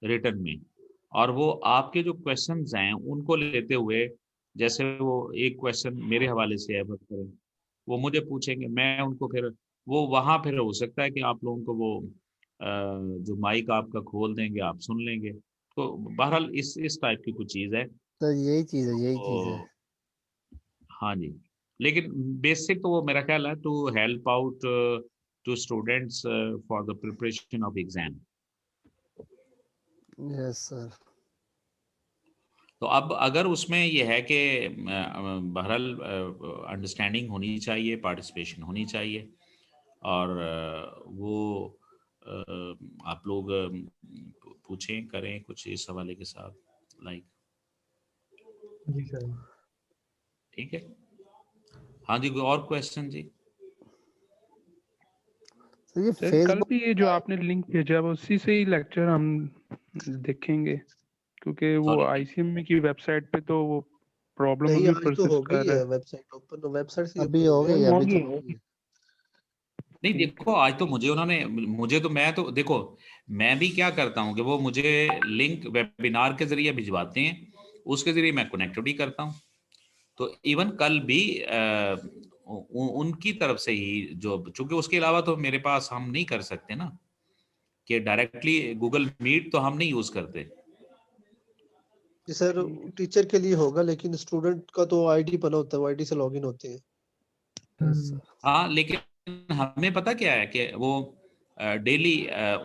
रिटर्न में, और वो आपके जो क्वेश्चंस हैं उनको लेते हुए, जैसे वो एक क्वेश्चन मेरे हवाले से है फर्ज करें, वो मुझे पूछेंगे, मैं उनको फिर, वो वहाँ फिर हो सकता है कि आप लोगों को वो जो माइक आपका खोल देंगे, आप सुन लेंगे। तो बहरहाल इस टाइप की कुछ चीज़ है। तो यही चीज़ है, यही चीज़ है। तो हाँ जी, लेकिन बेसिक तो वो मेरा ख्याल है to help out to students for the preparation of exam. Yes sir. तो अब अगर उसमें ये है कि बहरहाल अंडरस्टैंडिंग होनी चाहिए, पार्टिसिपेशन होनी चाहिए, और वो आप लोग पूछें करें कुछ इस हवाले के साथ, लाइक। जी सर। ठीक है, हाँ जी, कोई और क्वेश्चन जी? सर ये सर कल फेसबुक भी ये जो आपने लिंक भेजा वो उसी से ही लेक्चर हम देखेंगे, क्योंकि वो Sorry? आईसीएमई की वेबसाइट पे तो वो प्रॉब्लम नहीं, अभी आज तो परसिस्ट हो कर गई रहा है है। वेबसाइट ओपन, वेबसाइट से अभी ओपन हो हो गई गई है। है, हो अभी गई तो हो गई है। नहीं देखो, आज तो मुझे उन्होंने, मैं तो देखो, मैं भी क्या करता हूँ कि वो मुझे लिंक वेबिनार के जरिए भिजवाते हैं, उसके जरिए मैं कनेक्टिविटी करता हूँ। तो इवन कल भी उनकी तरफ से ही, जो चूंकि उसके अलावा तो मेरे पास हम नहीं कर सकते ना, कि डायरेक्टली गूगल मीट तो हम नहीं यूज करते। जी सर, टीचर के लिए होगा, लेकिन स्टूडेंट का तो आईडी बना होता है, वो आईडी से लॉगिन होते हैं। Yes sir. हाँ, लेकिन हमें पता क्या है कि वो डेली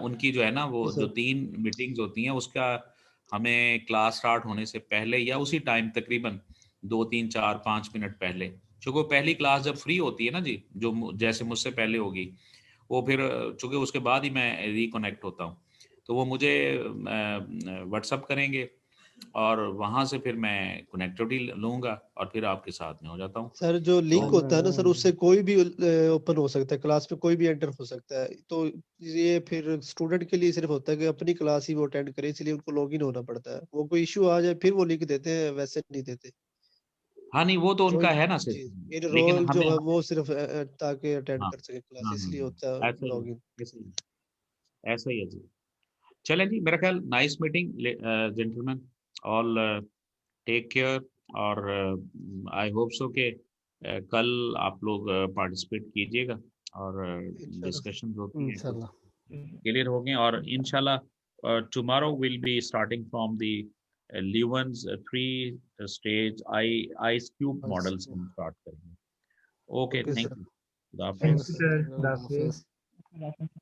उनकी जो है ना, वो जी जो सर। 3 मीटिंग्स होती हैं उसका हमें क्लास स्टार्ट होने से पहले या उसी टाइम तकरीबन 2, 3, 4, 5 मिनट पहले, चूंकि वो पहली क्लास जब फ्री होती है ना जी, जो जैसे मुझसे पहले होगी, वो फिर चूंकि उसके बाद ही मैं रिकनेक्ट होता हूँ, तो वो मुझे व्हाट्सअप करेंगे और वहाँ से फिर मैं कनेक्टिविटी लूँगा और फिर आपके साथ में हो जाता हूँ। सर जो लिंक तो होता है ना सर, उससे कोई भी ओपन हो सकता है, क्लास में कोई भी एंटर हो सकता है। तो ये फिर स्टूडेंट के लिए सिर्फ होता है कि अपनी क्लास ही वो अटेंड करे, इसलिए उनको लॉगिन होना पड़ता है। वो कोई इश्यू आ जाए फिर वो लिंक देते हैं, वैसे नहीं देते। हाँ, नहीं वो तो जो उनका है ना जी, सिस्टम, ये लेकिन रोल जो हमें है वो सिर्फ ताकि अटेंड हाँ, कर सके क्लास, हाँ, इसलिए होता है ऐसा ही है, लॉगिन। ऐसा ही ऐसा ही है जी। चलें जी, मेरा ख्याल nice meeting gentleman, all take care, और आई होप सो कि कल आप लोग पार्टिसिपेट कीजिएगा और इंशाल्लाह। डिस्कशन होती हैं कुछ इंशाल्लाह। क्लियर हो गए, और इंशाल्लाह tomorrow will be starting from the Lewin's 3 stage ice cube बस। मॉडल्स हम स्टार्ट करेंगे। Okay, okay thank sir. You, खुदा थैंक हाफिज। You sir sir. हाफिज। हाफिज।